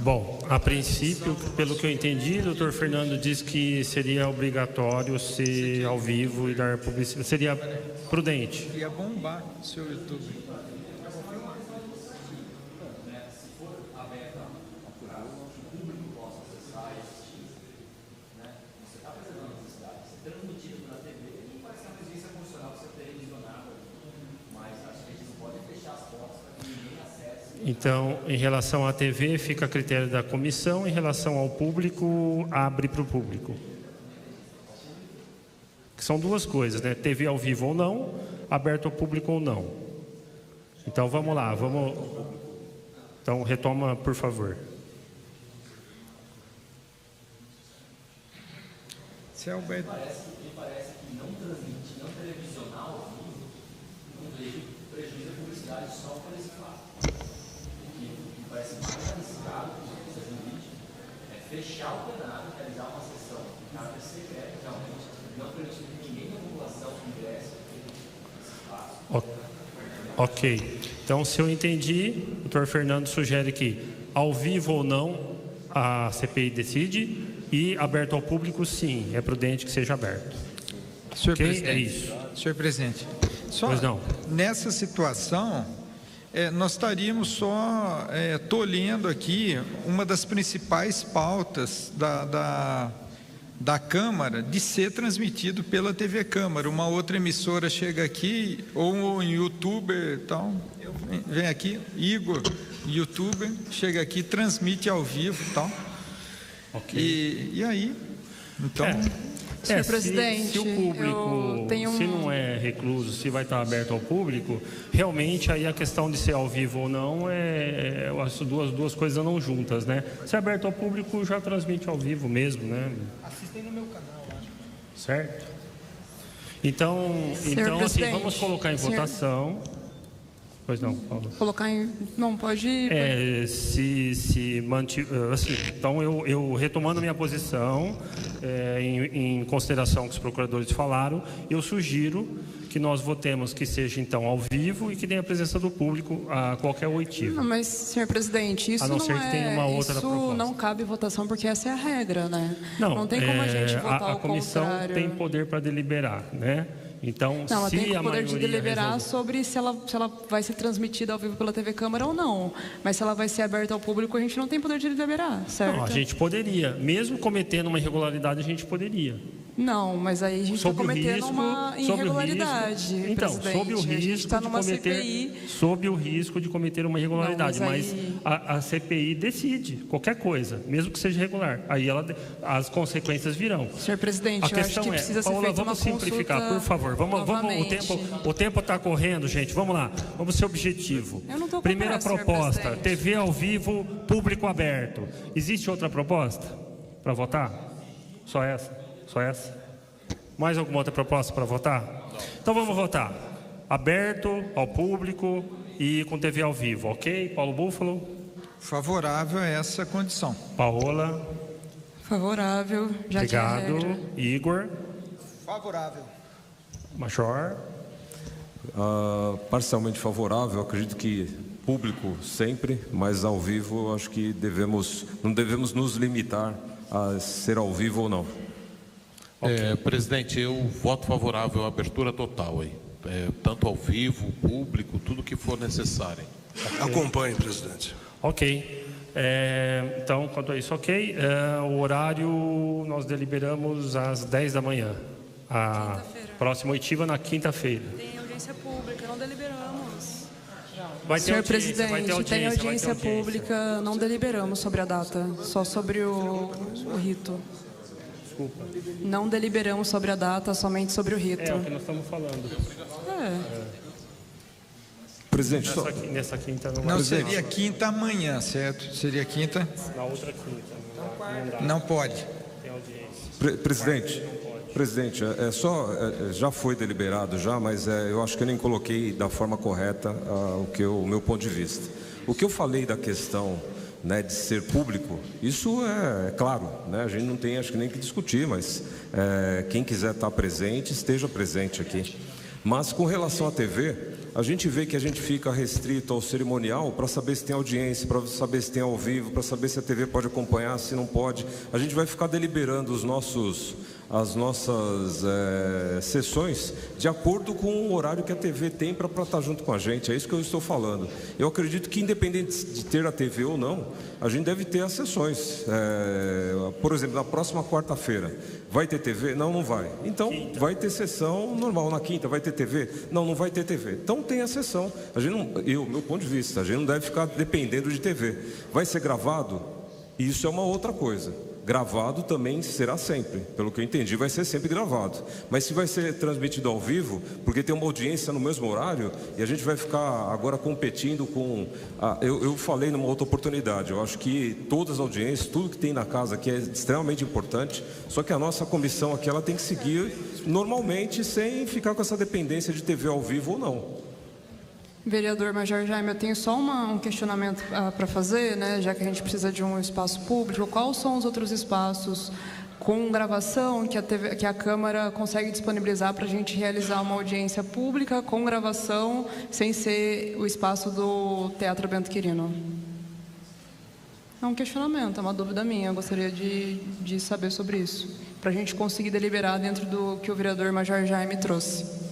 Bom, a princípio, pelo que eu entendi, o doutor Fernando disse que seria obrigatório ser ao vivo e dar publicidade. Seria prudente. Ia bombar o seu YouTube. Então, em relação à TV, fica a critério da comissão. Em relação ao público, abre para o público. Que são duas coisas, né? TV ao vivo ou não, aberto ao público ou não. Então, vamos lá. Então, retoma, por favor. Se Alberto... Me parece que não transmitir, não televisionar ao vivo, não vejo prejuízo da publicidade só por esse fato. Me parece mais arriscado que vocês no vídeo fechar o plenário, realizar uma sessão em caráter secreto, realmente, não permitir que ninguém da população ingresse nesse espaço. Ok. Então, se eu entendi, o doutor Fernando sugere que, ao vivo ou não, a CPI decide, e aberto ao público, sim, é prudente que seja aberto. Senhor okay? presidente, é isso. Senhor presidente, só pois não. Nessa situação... nós estaríamos só tolhendo aqui uma das principais pautas da Câmara de ser transmitido pela TV Câmara. Uma outra emissora chega aqui, ou um youtuber, tal, vem aqui, Igor, youtuber, chega aqui, transmite ao vivo e tal. Okay. E aí, então... Senhor presidente, se o público, se não é recluso, se vai estar aberto ao público, realmente aí a questão de ser ao vivo ou não, as duas coisas não juntas, né? Se é aberto ao público, já transmite ao vivo mesmo, né? Assistem no meu canal, acho. Certo? Então assim, vamos colocar em votação. Pois não, Paulo. Colocar em... Não, pode ir. Assim, então, eu retomando minha posição, em consideração que os procuradores falaram, eu sugiro que nós votemos que seja, então, ao vivo e que tenha a presença do público a qualquer oitiva. Não, mas, senhor presidente, isso a não ser que tenha uma outra isso proposta. Não cabe votação, porque essa é a regra, né? Não tem como a gente votar a comissão contrário. tem poder para deliberar, né? Então, não, ela se tem o a poder de deliberar resolve... sobre se ela vai ser transmitida ao vivo pela TV Câmara ou não. Mas se ela vai ser aberta ao público, a gente não tem poder de deliberar, certo? Não, a gente poderia. Mesmo cometendo uma irregularidade, a gente poderia. Não, mas aí a gente está cometendo uma irregularidade. Então, sob o risco de cometer, sob o risco de cometer uma irregularidade, mas a CPI decide qualquer coisa, mesmo que seja irregular. Aí as consequências virão. Senhor presidente, eu acho que precisa ser feita uma consulta. Vamos simplificar, por favor. Vamos, o tempo está correndo, gente. Vamos lá. Vamos ser objetivo. Eu não estou com Primeira pressa, proposta: TV ao vivo, público aberto. Existe outra proposta para votar? Só essa? Só essa? Mais alguma outra proposta para votar? Então vamos votar. Aberto ao público e com TV ao vivo, ok? Paulo Búfalo? Favorável a essa condição. Paola? Favorável, já obrigado. Que é a regra. Igor? Favorável. Major? Parcialmente favorável, acredito que público sempre, mas ao vivo acho que não devemos nos limitar a ser ao vivo ou não. Presidente, eu voto favorável à abertura total aí, tanto ao vivo, público, tudo que for necessário. Acompanhe, presidente. Ok. Então, quanto a isso, ok. O horário nós deliberamos às 10 da manhã. A próxima oitiva na quinta-feira. Tem audiência pública, não deliberamos. Senhor presidente, tem audiência pública, não deliberamos sobre a data, só sobre o rito. Desculpa. Não deliberamos sobre a data, somente sobre o rito. É o que nós estamos falando. Presidente, nessa quinta não seria quinta amanhã, certo? Seria quinta? Na outra quinta. Não pode. Tem audiência. Presidente, já foi deliberado já, mas eu acho que eu nem coloquei da forma correta o meu ponto de vista. O que eu falei da questão, né, de ser público, isso é claro, né, a gente não tem acho que nem que discutir, mas quem quiser estar presente, esteja presente aqui. Mas com relação à TV, a gente vê que a gente fica restrito ao cerimonial para saber se tem audiência, para saber se tem ao vivo, para saber se a TV pode acompanhar, se não pode. A gente vai ficar deliberando as nossas sessões de acordo com o horário que a TV tem para estar junto com a gente. É isso que eu estou falando. Eu acredito que, independente de ter a TV ou não, a gente deve ter as sessões. Por exemplo, na próxima quarta-feira, vai ter TV? Não, não vai. Então, vai ter sessão normal. Na quinta, vai ter TV? Não, não vai ter TV. Então, tem a sessão. A gente não, meu ponto de vista, a gente não deve ficar dependendo de TV. Vai ser gravado? Isso é uma outra coisa. Gravado também será sempre, pelo que eu entendi, vai ser sempre gravado. Mas se vai ser transmitido ao vivo, porque tem uma audiência no mesmo horário, e a gente vai ficar agora competindo com... Eu falei numa outra oportunidade, eu acho que todas as audiências, tudo que tem na casa aqui é extremamente importante, só que a nossa comissão aqui, ela tem que seguir normalmente, sem ficar com essa dependência de TV ao vivo ou não. Vereador Major Jaime, eu tenho só um questionamento para fazer, né? Já que a gente precisa de um espaço público, quais são os outros espaços com gravação que a Câmara consegue disponibilizar para a gente realizar uma audiência pública com gravação, sem ser o espaço do Teatro Bento Quirino? É um questionamento, é uma dúvida minha, eu gostaria de saber sobre isso, para a gente conseguir deliberar dentro do que o vereador Major Jaime trouxe.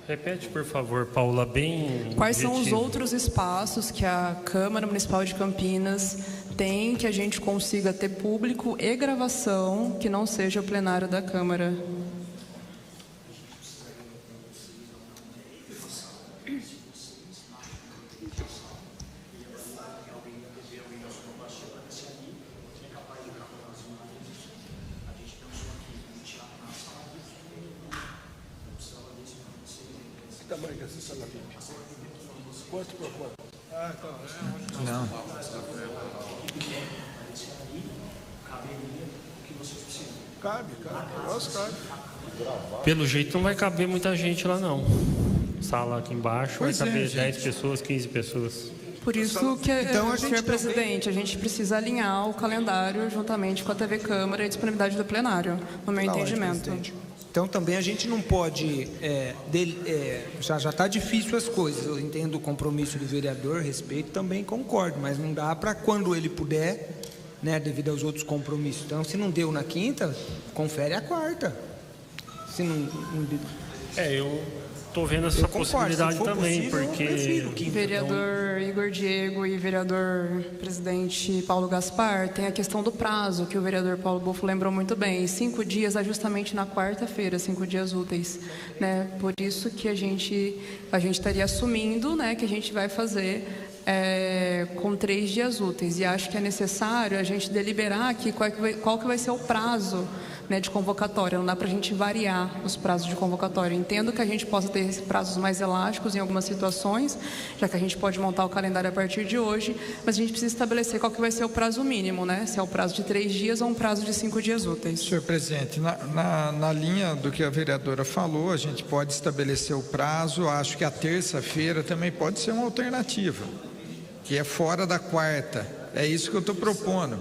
Repete, por favor, Paula, bem... Quais são os outros espaços que a Câmara Municipal de Campinas tem que a gente consiga ter público e gravação que não seja o plenário da Câmara? Quanto por quanto? Não. Cabe. Nossa, cabe. Pelo jeito não vai caber muita gente lá, não. Sala aqui embaixo Pois vai caber gente. 10 pessoas, 15 pessoas. Por isso que, Então, senhor presidente, a gente precisa alinhar o calendário juntamente com a TV Câmara e a disponibilidade do plenário, no meu entendimento. Então também a gente não pode, já está difícil as coisas, eu entendo o compromisso do vereador, respeito, também concordo, mas não dá para quando ele puder, né, devido aos outros compromissos. Então se não deu na quinta, confere a quarta. Se não eu estou vendo essa possibilidade também, possível, porque... eu prefiro quinta. Vereador Igor Diego e vereador presidente Paulo Gaspar, tem a questão do prazo, que o vereador Paulo Bofo lembrou muito bem. 5 dias é justamente na quarta-feira, 5 dias úteis, né? Por isso que a gente estaria assumindo, né, que a gente vai fazer com 3 dias úteis. E acho que é necessário a gente deliberar aqui qual que vai ser o prazo, né, de convocatória. Não dá para a gente variar os prazos de convocatória. Entendo que a gente possa ter prazos mais elásticos em algumas situações, já que a gente pode montar o calendário a partir de hoje, mas a gente precisa estabelecer qual que vai ser o prazo mínimo, né? Se é o prazo de 3 dias ou um prazo de 5 dias úteis. Senhor presidente, na linha do que a vereadora falou, a gente pode estabelecer o prazo. Acho que a terça-feira também pode ser uma alternativa, que é fora da quarta. É isso que eu estou propondo.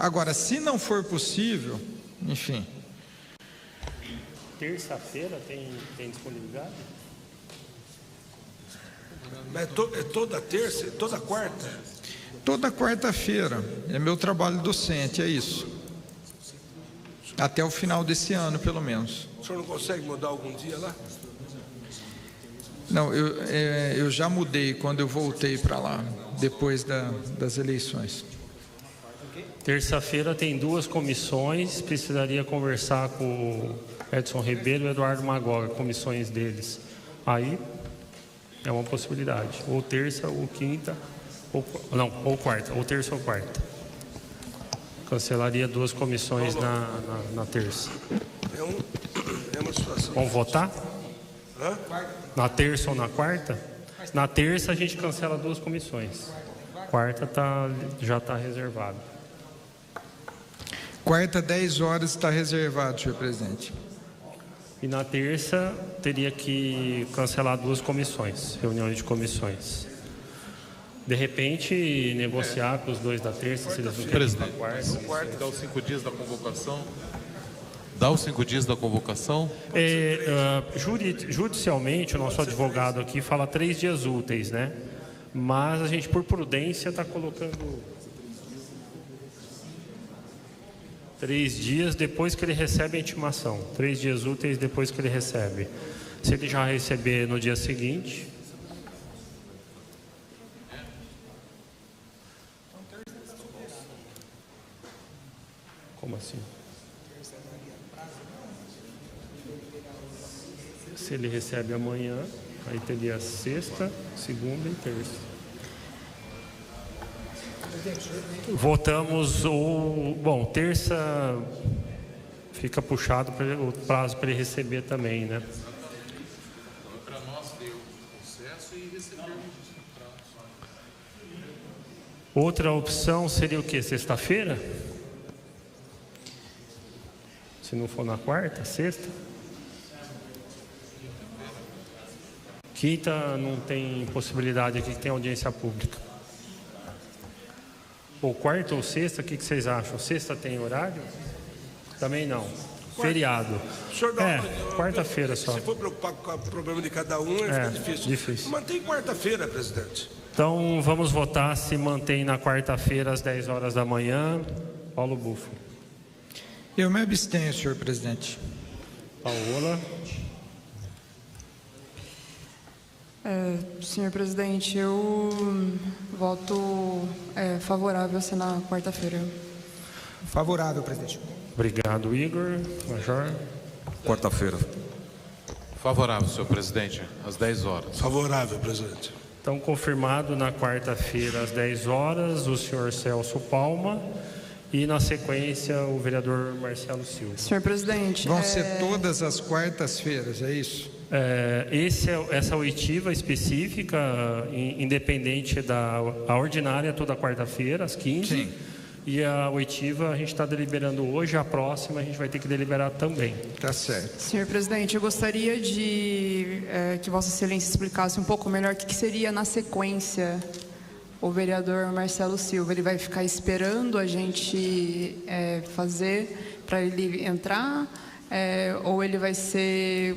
Agora, se não for possível, enfim. Terça-feira tem disponibilidade? Mas é toda terça, toda quarta? Toda quarta-feira. É meu trabalho docente, é isso. Até o final desse ano, pelo menos. O senhor não consegue mudar algum dia lá? Não, eu já mudei quando eu voltei para lá, depois das eleições. Terça-feira tem 2 comissões, precisaria conversar com o Edson Ribeiro e o Eduardo Magoga, comissões deles. Aí é uma possibilidade, ou terça ou quinta, ou quarta, ou terça ou quarta. Cancelaria 2 comissões na terça. É uma situação. Vamos votar? Hã? Na terça ou na quarta? Na terça a gente cancela 2 comissões. Quarta já está reservado. Quarta, 10 horas, está reservado, senhor presidente. E na terça teria que cancelar 2 comissões, reuniões de comissões. De repente, negociar com os 2 da terça, se eles não querem ir para a quarta. Dá os 5 dias da convocação. Dá os 5 dias da convocação? Judicialmente, o nosso advogado aqui fala 3 dias úteis, né? Mas a gente, por prudência, está colocando 3 dias depois que ele recebe a intimação. 3 dias úteis depois que ele recebe. Se ele já receber no dia seguinte... Como assim? Se ele recebe amanhã, aí teria sexta, segunda e terça. Votamos bom, terça fica puxado o prazo para ele receber também, né? Para nós ter o processo e receber o prazo. Outra opção seria o quê? Sexta-feira? Se não for na quarta, sexta? Quinta não tem possibilidade aqui que tem audiência pública. Ou quarta ou sexta, o que vocês acham? Sexta tem horário? Também não. Feriado. Quarta-feira só. Se for preocupar com o problema de cada um, fica difícil. Mantém quarta-feira, presidente. Então vamos votar se mantém na quarta-feira às 10 horas da manhã. Paulo Bufo. Eu me abstenho, senhor presidente. Paola. Senhor presidente, eu voto favorável a ser na quarta-feira. Favorável, presidente. Obrigado, Igor. Major. Quarta-feira. Favorável, senhor presidente, às 10 horas. Favorável, presidente. Então, confirmado na quarta-feira às 10 horas, o senhor Celso Palma e, na sequência, o vereador Marcelo Silva. Senhor presidente... Vão ser todas as quartas-feiras, é isso? Essa oitiva específica, independente da ordinária, toda quarta-feira, às 15. Sim. E a oitiva a gente está deliberando hoje, a próxima a gente vai ter que deliberar também. Tá certo. Senhor presidente, eu gostaria de que Vossa Excelência explicasse um pouco melhor o que seria na sequência o vereador Marcelo Silva. Ele vai ficar esperando a gente fazer para ele entrar, ou ele vai ser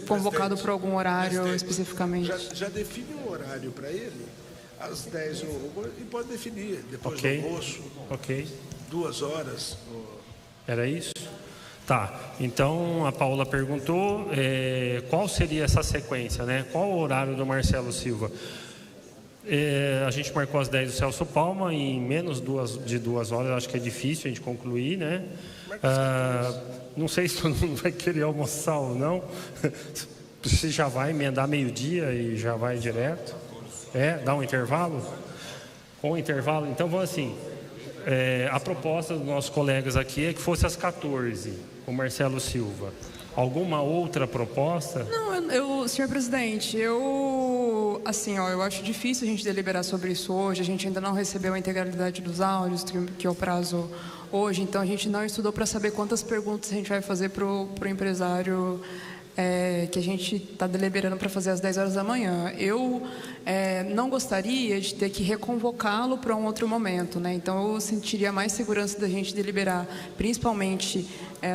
convocado por algum horário especificamente? Já define um horário para ele, às 10 e pode definir, depois do almoço, 2 horas. Era isso? Tá, então a Paula perguntou qual seria essa sequência, né? Qual o horário do Marcelo Silva? A gente marcou às 10 do Celso Palma, em menos de 2 horas, acho que é difícil a gente concluir, né? Não sei se todo mundo vai querer almoçar ou não. Você já vai emendar meio-dia e já vai direto? Dá um intervalo? Com intervalo, então vamos assim. A proposta dos nossos colegas aqui é que fosse às 14, o Marcelo Silva. Alguma outra proposta? Não, senhor presidente, eu acho difícil a gente deliberar sobre isso hoje. A gente ainda não recebeu a integralidade dos áudios, que é o prazo hoje. Então, a gente não estudou para saber quantas perguntas a gente vai fazer para o empresário que a gente está deliberando para fazer às 10 horas da manhã. Eu não gostaria de ter que reconvocá-lo para um outro momento, né? Então eu sentiria mais segurança da gente deliberar, principalmente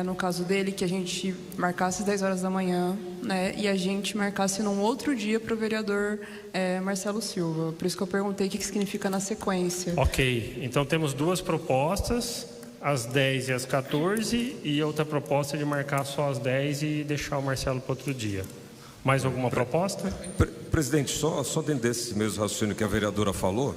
no caso dele, que a gente marcasse às 10 horas da manhã, né? E a gente marcasse num outro dia para o vereador Marcelo Silva. Por isso que eu perguntei o que significa na sequência. Ok, então temos 2 propostas, às 10 e às 14, e outra proposta de marcar só às 10 e deixar o Marcelo para outro dia. Mais alguma proposta? Presidente, só dentro desse mesmo raciocínio que a vereadora falou,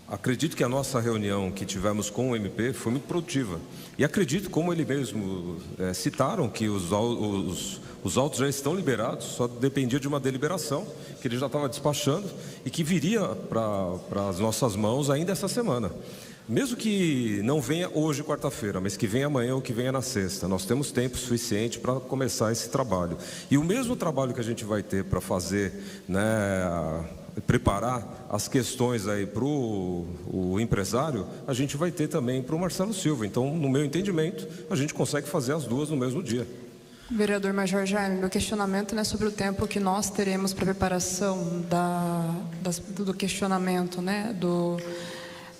acredito que a nossa reunião que tivemos com o MP foi muito produtiva. E acredito, como ele mesmo citaram, que os autos já estão liberados, só dependia de uma deliberação, que ele já estava despachando e que viria para as nossas mãos ainda essa semana. Mesmo que não venha hoje, quarta-feira, mas que venha amanhã ou que venha na sexta, nós temos tempo suficiente para começar esse trabalho. E o mesmo trabalho que a gente vai ter para fazer, preparar as questões aí para o empresário, a gente vai ter também para o Marcelo Silva. Então, no meu entendimento, a gente consegue fazer as 2 no mesmo dia. Vereador Major Jaime, meu questionamento é sobre o tempo que nós teremos para preparação do questionamento, né,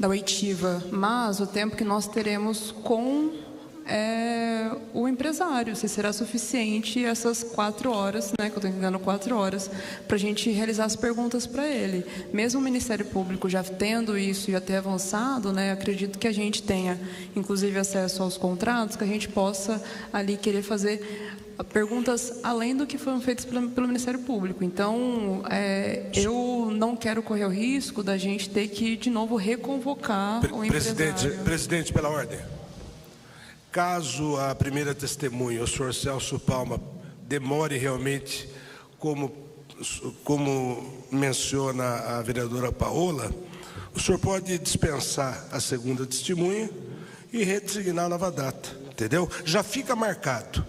oitiva, mas o tempo que nós teremos com o empresário, se será suficiente essas 4 horas, né, que eu estou entendendo 4 horas, para a gente realizar as perguntas para ele. Mesmo o Ministério Público já tendo isso, já ter avançado, né, acredito que a gente tenha, inclusive, acesso aos contratos, que a gente possa ali querer fazer perguntas além do que foram feitas pelo Ministério Público. Então, eu não quero correr o risco da gente ter que, de novo, reconvocar o empresário. Presidente, pela ordem. Caso a primeira testemunha, o senhor Celso Palma, demore realmente, como menciona a vereadora Paola, o senhor pode dispensar a segunda testemunha e redesignar a nova data, entendeu? Já fica marcado.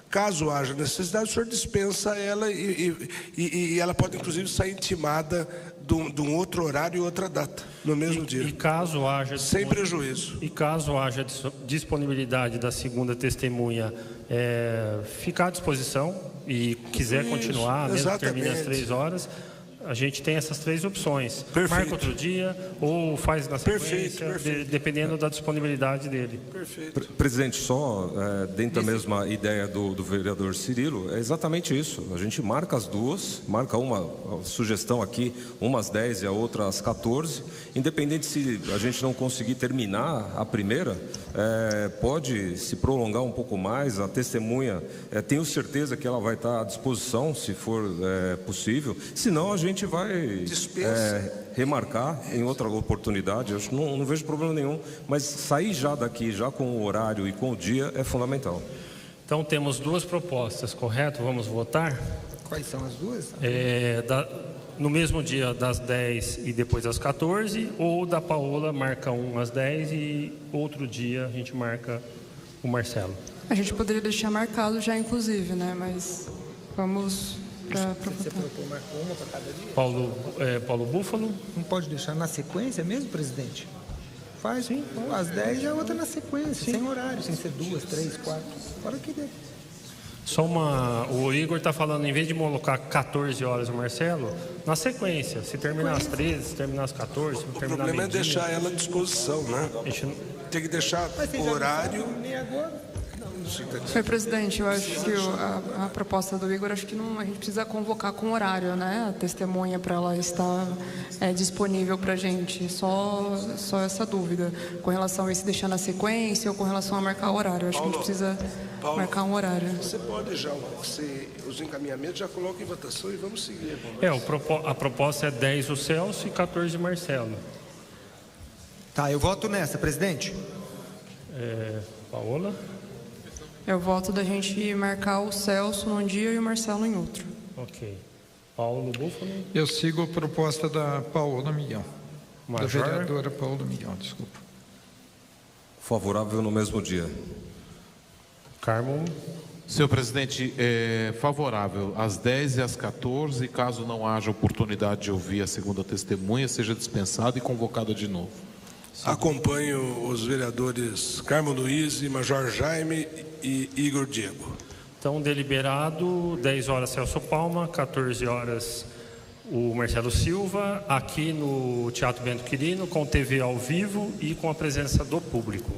Caso haja necessidade, o senhor dispensa ela e ela pode, inclusive, sair intimada de um outro horário e outra data, no mesmo dia. E caso haja... Sem prejuízo. E caso haja disponibilidade da segunda testemunha ficar à disposição e quiser continuar, mesmo que termine às 3 horas... A gente tem essas 3 opções. Perfeito. Marca outro dia ou faz na sequência, dependendo da disponibilidade dele. Perfeito. Presidente, só dentro da mesma ideia do vereador Cirilo, é exatamente isso. A gente marca as duas, marca uma sugestão aqui, uma às 10 e a outra às 14. Independente se a gente não conseguir terminar a primeira, pode se prolongar um pouco mais. A testemunha, tenho certeza que ela vai estar à disposição, se for possível. Se não, a gente vai remarcar em outra oportunidade. Eu não vejo problema nenhum, mas sair já daqui, já com o horário e com o dia, é fundamental. Então temos 2 propostas, correto? Vamos votar? Quais são as duas? No mesmo dia das 10 e depois às 14, ou da Paola marca um às 10 e outro dia a gente marca o Marcelo. A gente poderia deixar marcado já, inclusive, né? Mas vamos... Você propôs marcar uma para cada dia? Paulo Búfalo. Não pode deixar na sequência mesmo, presidente? Faz, sim. Às 10 e a outra na sequência, sim. Sem horário, sem ser 2, 3, 4. Fora que der. Só o Igor está falando, em vez de colocar 14 horas o Marcelo, na sequência. Se terminar às 13, se terminar às 14, se terminar o problema é deixar ela à disposição, né? Tem que deixar o horário... Senhor presidente, eu acho que a proposta do Igor, acho que a gente precisa convocar com horário, né? A testemunha para ela estar disponível para a gente. Só essa dúvida com relação a esse deixar na sequência ou com relação a marcar o horário. Acho que a gente precisa marcar um horário. Você pode já, os encaminhamentos já coloca em votação e vamos seguir. A proposta é 10 o Celso e 14 o Marcelo. Tá, eu voto nessa, presidente. Paola? Eu voto da gente marcar o Celso num dia e o Marcelo em outro. Ok. Paulo Búfalo? Eu sigo a proposta da Paola Miguel. Major? Da vereadora Paola Miguel, desculpa. Favorável no mesmo dia. Carmo? Senhor presidente, favorável às 10 e às 14, caso não haja oportunidade de ouvir a segunda testemunha, seja dispensada e convocada de novo. Acompanho os vereadores Carmo Luiz, Major Jaime e Igor Diego. Então, deliberado, 10 horas Celso Palma, 14 horas o Marcelo Silva, aqui no Teatro Bento Quirino, com TV ao vivo e com a presença do público.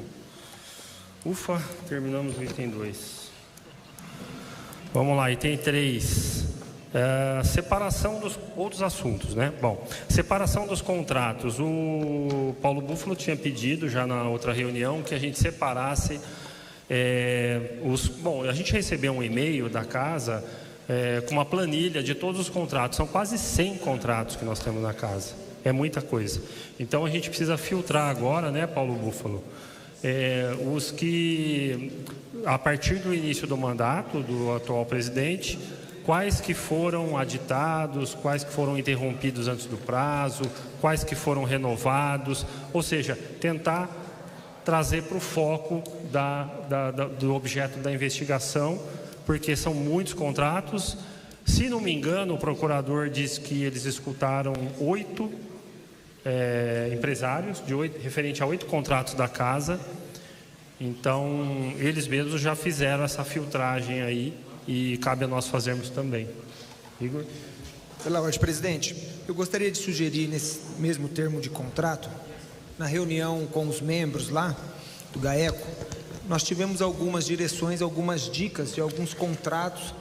Ufa, terminamos o item 2. Vamos lá, item 3. Separação dos outros assuntos, né? Bom, separação dos contratos. O Paulo Búfalo tinha pedido já na outra reunião que a gente separasse Bom, a gente recebeu um e-mail da casa com uma planilha de todos os contratos. São quase 100 contratos que nós temos na casa. É muita coisa. Então a gente precisa filtrar agora, né, Paulo Búfalo? Os que, a partir do início do mandato do atual presidente, quais que foram aditados, quais que foram interrompidos antes do prazo, quais que foram renovados, ou seja, tentar trazer para o foco do objeto da investigação, porque são muitos contratos. Se não me engano, o procurador disse que eles escutaram 8 empresários, referente a 8 contratos da casa. Então, eles mesmos já fizeram essa filtragem aí, e cabe a nós fazermos também. Igor? Pela ordem, presidente, eu gostaria de sugerir, nesse mesmo termo de contrato, na reunião com os membros lá do GAECO, nós tivemos algumas direções, algumas dicas de alguns contratos,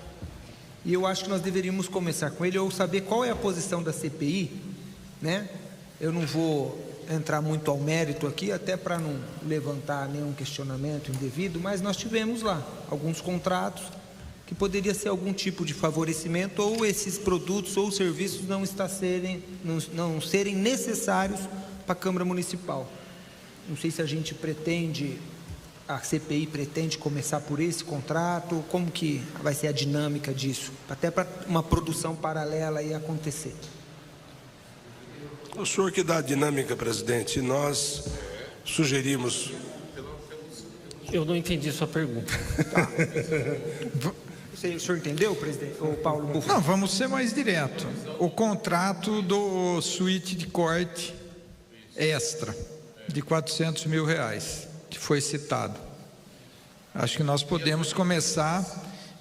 e eu acho que nós deveríamos começar com ele, ou saber qual é a posição da CPI, né? Eu não vou entrar muito ao mérito aqui, até para não levantar nenhum questionamento indevido, mas nós tivemos lá alguns contratos que poderia ser algum tipo de favorecimento, ou esses produtos ou serviços não serem necessários para a Câmara Municipal. Não sei se a gente pretende, a CPI pretende começar por esse contrato, como que vai ser a dinâmica disso, até para uma produção paralela aí acontecer. O senhor que dá a dinâmica, presidente, nós sugerimos... Eu não entendi sua pergunta. Tá. O senhor entendeu, presidente? O Paulo Bufo? Não, vamos ser mais direto. O contrato do suíte de corte extra de R$400 mil, que foi citado. Acho que nós podemos começar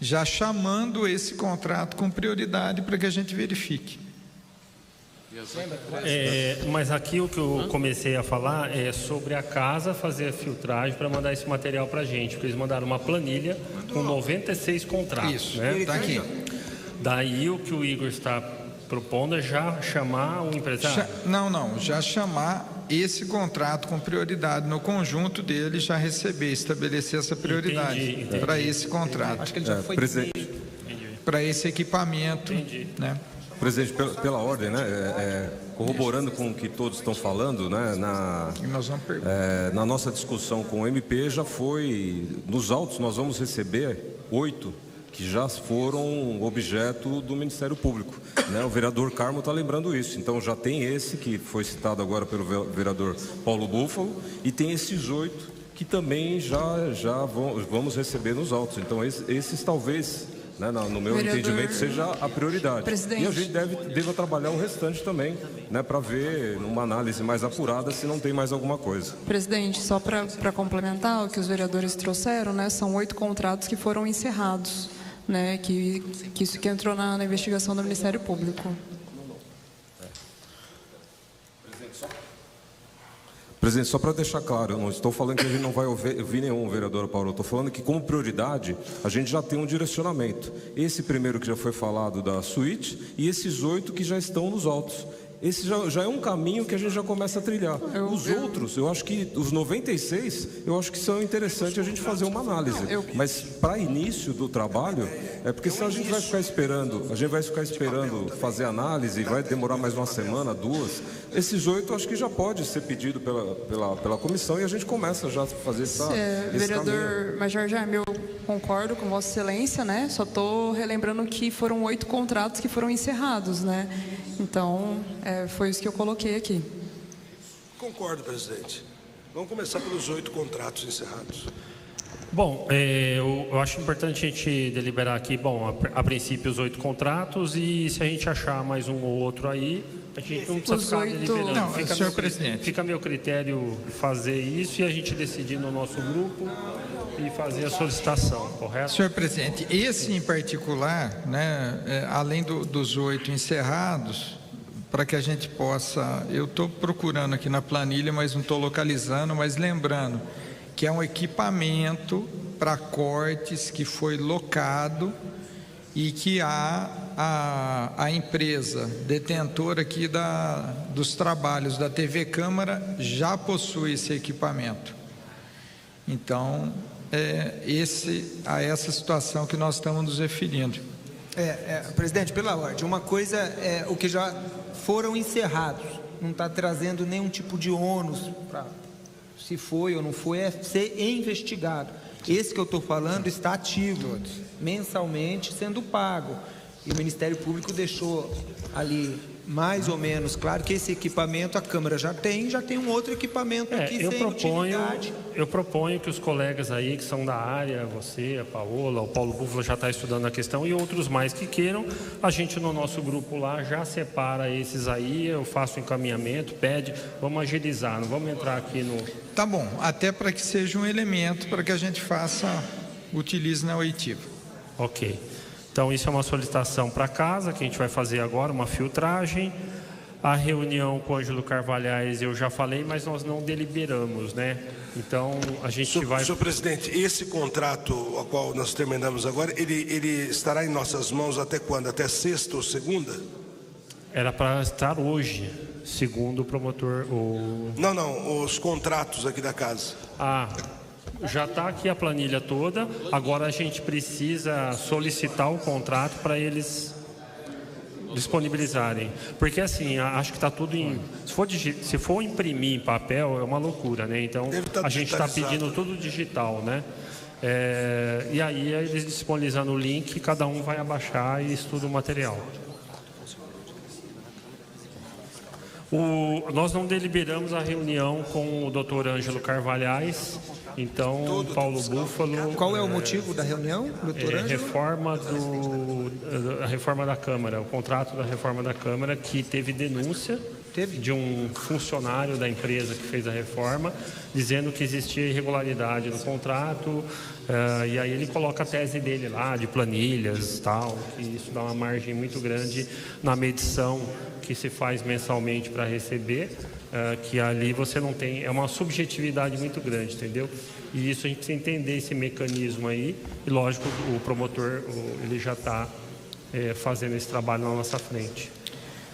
já chamando esse contrato com prioridade para que a gente verifique. Mas aqui o que eu comecei a falar é sobre a casa fazer a filtragem para mandar esse material para a gente, porque eles mandaram uma planilha com 96 contratos. Isso, né? está aqui. Daí o que o Igor está propondo é já chamar o empresário? Já chamar esse contrato com prioridade no conjunto dele, já receber, estabelecer essa prioridade para esse contrato. Acho que ele já foi presidente. Para esse equipamento, né? Presidente, pela ordem, né, corroborando com o que todos estão falando, né, na nossa discussão com o MP já foi, nos autos nós vamos receber 8 que já foram objeto do Ministério Público, né? O vereador Carmo está lembrando isso, então já tem esse que foi citado agora pelo vereador Paulo Búfalo, e tem esses 8 que também já vamos receber nos autos, então esses talvez... né, no meu entendimento, seja a prioridade. Presidente. E a gente deva trabalhar o restante também, né, para ver, numa análise mais apurada, se não tem mais alguma coisa. Presidente, só para complementar o que os vereadores trouxeram, né, são 8 contratos que foram encerrados, né, que isso que entrou na investigação do Ministério Público. Presidente, só para deixar claro, eu não estou falando que a gente não vai ouvir nenhum vereador, Paulo. Eu estou falando que, como prioridade, a gente já tem um direcionamento. Esse primeiro que já foi falado da suíte e esses 8 que já estão nos autos. Esse já é um caminho que a gente já começa a trilhar. Os outros, eu acho que os 96, eu acho que são interessantes a gente fazer uma análise. Mas para início do trabalho, é porque se a gente vai ficar esperando, fazer análise, vai demorar mais uma semana, 2. Esses 8, acho que já pode ser pedido pela comissão e a gente começa já a fazer esse vereador caminho. Major Jaime, eu concordo com Vossa Excelência, né? Só estou relembrando que foram 8 contratos que foram encerrados, né? Então, foi isso que eu coloquei aqui. Concordo, presidente. Vamos começar pelos 8 contratos encerrados. Bom, eu acho importante a gente deliberar aqui, a princípio os 8 contratos, e se a gente achar mais um ou outro aí, a gente não precisa ficar deliberando. Não, senhor presidente. Fica a meu critério fazer isso e a gente decidir no nosso grupo e fazer a solicitação, correto? Senhor presidente, esse em particular, né, além dos 8 encerrados, para que a gente possa, eu estou procurando aqui na planilha, mas não estou localizando, mas lembrando que é um equipamento para cortes que foi locado e que a empresa detentora aqui dos trabalhos da TV Câmara já possui esse equipamento. Então, a essa situação que nós estamos nos referindo. Presidente, pela ordem, uma coisa é o que já foram encerrados, não está trazendo nenhum tipo de ônus para se foi ou não foi, é ser investigado. Esse que eu estou falando está ativo, mensalmente sendo pago. E o Ministério Público deixou ali mais ou menos claro que esse equipamento a Câmara já tem um outro equipamento aqui sem utilidade. Eu proponho que os colegas aí que são da área, você, a Paola, o Paulo Búfalo já está estudando a questão, e outros mais que queiram, a gente no nosso grupo lá já separa esses aí, eu faço o encaminhamento, pede, vamos agilizar, não vamos entrar aqui no... Tá bom, até para que seja um elemento para que a gente utilize na oitiva. Ok. Então, isso é uma solicitação para casa, que a gente vai fazer agora, uma filtragem. A reunião com o Ângelo Carvalhais eu já falei, mas nós não deliberamos, né? Então, a gente vai... Senhor presidente, esse contrato ao qual nós terminamos agora, ele estará em nossas mãos até quando? Até sexta ou segunda? Era para estar hoje, segundo o promotor... Não, os contratos aqui da casa. Já está aqui a planilha toda, agora a gente precisa solicitar o contrato para eles disponibilizarem, porque assim, acho que está tudo em... Se for imprimir em papel, é uma loucura, né? Então, a gente está pedindo tudo digital, né? E aí, eles disponibilizando o link, cada um vai abaixar e estuda o material. Nós não deliberamos a reunião com o Dr. Ângelo Carvalhais, então Paulo Búfalo... Qual é o motivo da reunião, doutor Ângelo? A reforma da Câmara, o contrato da reforma da Câmara, que teve denúncia de um funcionário da empresa que fez a reforma, dizendo que existia irregularidade no contrato, e aí ele coloca a tese dele lá, de planilhas e tal, que isso dá uma margem muito grande na medição que se faz mensalmente para receber, que ali você não tem, é uma subjetividade muito grande, entendeu? E isso a gente precisa entender esse mecanismo aí, e lógico, o promotor, ele já está fazendo esse trabalho na nossa frente.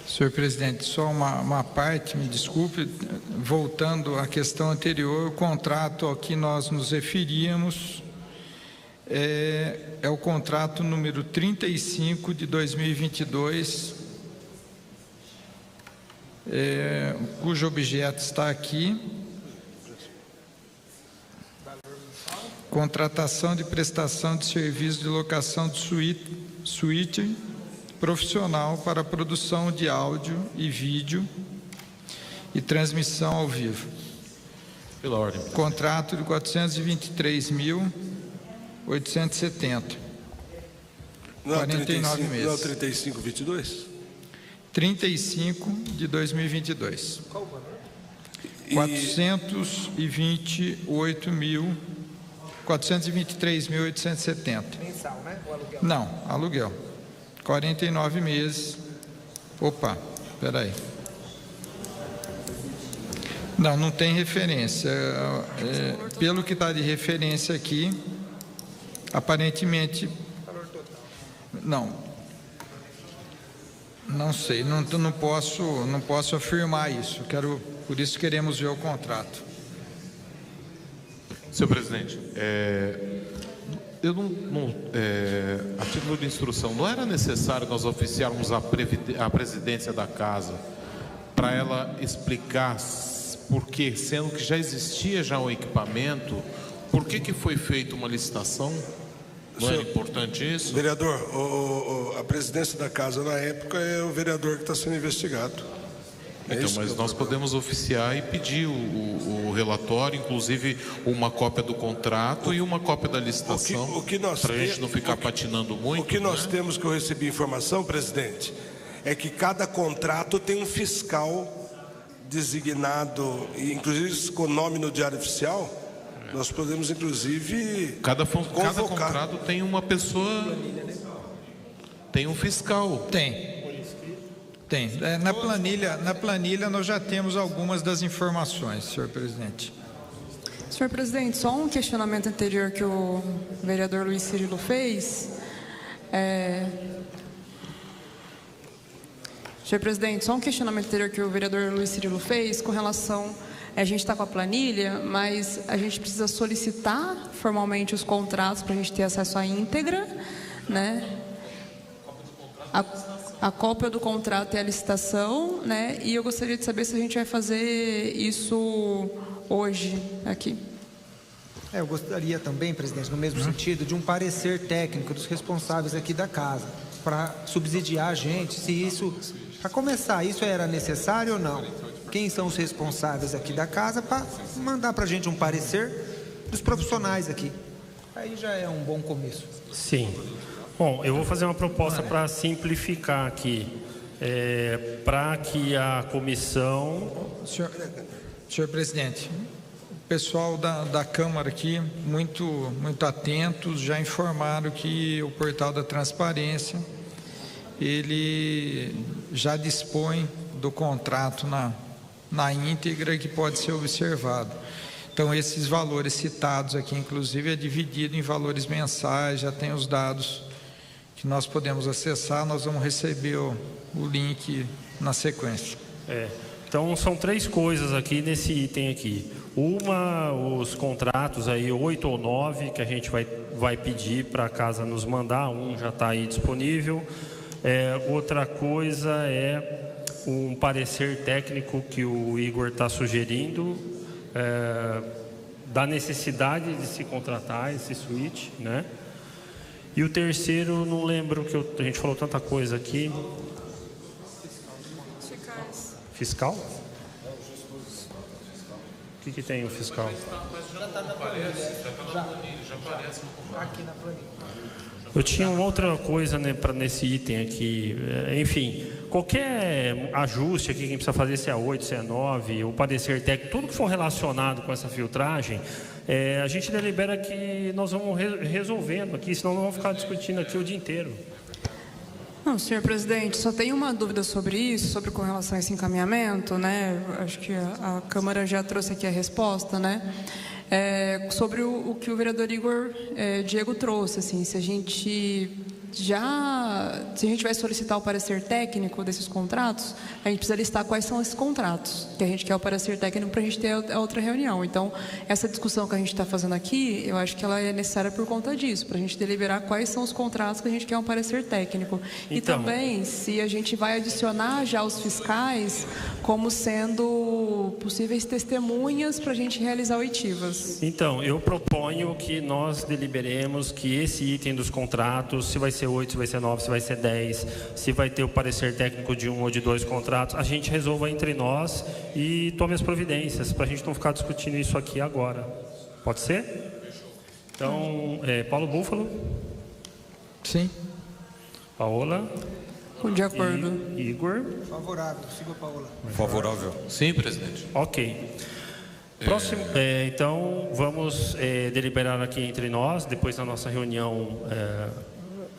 Senhor presidente, só uma parte, me desculpe, voltando à questão anterior, o contrato ao que nós nos referíamos é o contrato número 35 de 2022, cujo objeto está aqui, contratação de prestação de serviço de locação de suíte profissional para produção de áudio e vídeo e transmissão ao vivo. Pela ordem. Contrato de 423.870. 49 meses. Não é o 3522? 35 de 2022. Qual o valor? 423.870. Mensal, né? O aluguel? Não, aluguel. 49 meses. Opa, espera aí. Não tem referência. Pelo que está de referência aqui, aparentemente... Não sei, não posso afirmar isso. Por isso queremos ver o contrato. Senhor presidente, a título de instrução, não era necessário nós oficiarmos a presidência da casa para ela explicar por que, sendo que já existia já um equipamento, por que foi feita uma licitação? Não era importante isso? Vereador, a presidência da casa na época é o vereador que está sendo investigado. Então, mas nós podemos oficiar e pedir o relatório, inclusive uma cópia do contrato e uma cópia da licitação, para a gente não ficar patinando muito. O que nós temos, que eu recebi informação, presidente, é que cada contrato tem um fiscal designado, inclusive com nome no Diário Oficial. Nós podemos, inclusive, cada contrato tem uma pessoa, tem um fiscal. Tem. Na planilha nós já temos algumas das informações, senhor presidente. Senhor presidente, só um questionamento anterior que o vereador Luiz Cirilo fez. Senhor presidente, só um questionamento anterior que o vereador Luiz Cirilo fez com relação... A gente está com a planilha, mas a gente precisa solicitar formalmente os contratos para a gente ter acesso à íntegra, né? A cópia do contrato e a licitação, né? E eu gostaria de saber se a gente vai fazer isso hoje aqui. Eu gostaria também, presidente, no mesmo sentido, de um parecer técnico dos responsáveis aqui da casa, para subsidiar a gente, se isso, para começar, isso era necessário ou não? Quem são os responsáveis aqui da casa para mandar para a gente um parecer dos profissionais aqui. Aí já é um bom começo. Sim. Bom, eu vou fazer uma proposta para simplificar aqui, para que a comissão... Senhor presidente, o pessoal da Câmara aqui, muito atentos, já informaram que o portal da transparência, ele já dispõe do contrato na íntegra que pode ser observado. Então, esses valores citados aqui, inclusive, é dividido em valores mensais, já tem os dados que nós podemos acessar, nós vamos receber o link na sequência. Então, são 3 coisas aqui nesse item aqui. Uma, os contratos aí, 8 ou 9, que a gente vai pedir para a casa nos mandar, um já está aí disponível. Outra coisa é um parecer técnico que o Igor está sugerindo, da necessidade de se contratar esse switch, né? E o terceiro, não lembro, que a gente falou tanta coisa aqui. Fiscal? O que tem o fiscal? Já aparece aqui na planilha. Eu tinha uma outra coisa, né, nesse item aqui. Enfim, qualquer ajuste aqui que a gente precisa fazer, se é 8, se é 9, o parecer técnico, tudo que for relacionado com essa filtragem, a gente delibera que nós vamos resolvendo aqui, senão nós vamos ficar discutindo aqui o dia inteiro. Não, senhor presidente, só tenho uma dúvida sobre isso, com relação a esse encaminhamento, né? Acho que a Câmara já trouxe aqui a resposta, né? Sobre o que o vereador Igor Diego trouxe, assim, se a gente vai solicitar o parecer técnico desses contratos, a gente precisa listar quais são esses contratos que a gente quer o parecer técnico para a gente ter a outra reunião. Então, essa discussão que a gente está fazendo aqui, eu acho que ela é necessária por conta disso, para a gente deliberar quais são os contratos que a gente quer um parecer técnico. Então, e também, se a gente vai adicionar já os fiscais como sendo possíveis testemunhas para a gente realizar oitivas. Então, eu proponho que nós deliberemos que esse item dos contratos, se vai ser 8, se vai ser 9, se vai ser 10, se vai ter o parecer técnico de 1 ou de 2 contratos, a gente resolva entre nós e tome as providências, para a gente não ficar discutindo isso aqui agora. Pode ser? Então, Paulo Búfalo? Sim. Paola? De acordo. Igor? Favorável. Siga, Paola. Favorável. Sim, presidente. Ok. Próximo, então, vamos deliberar aqui entre nós, depois da nossa reunião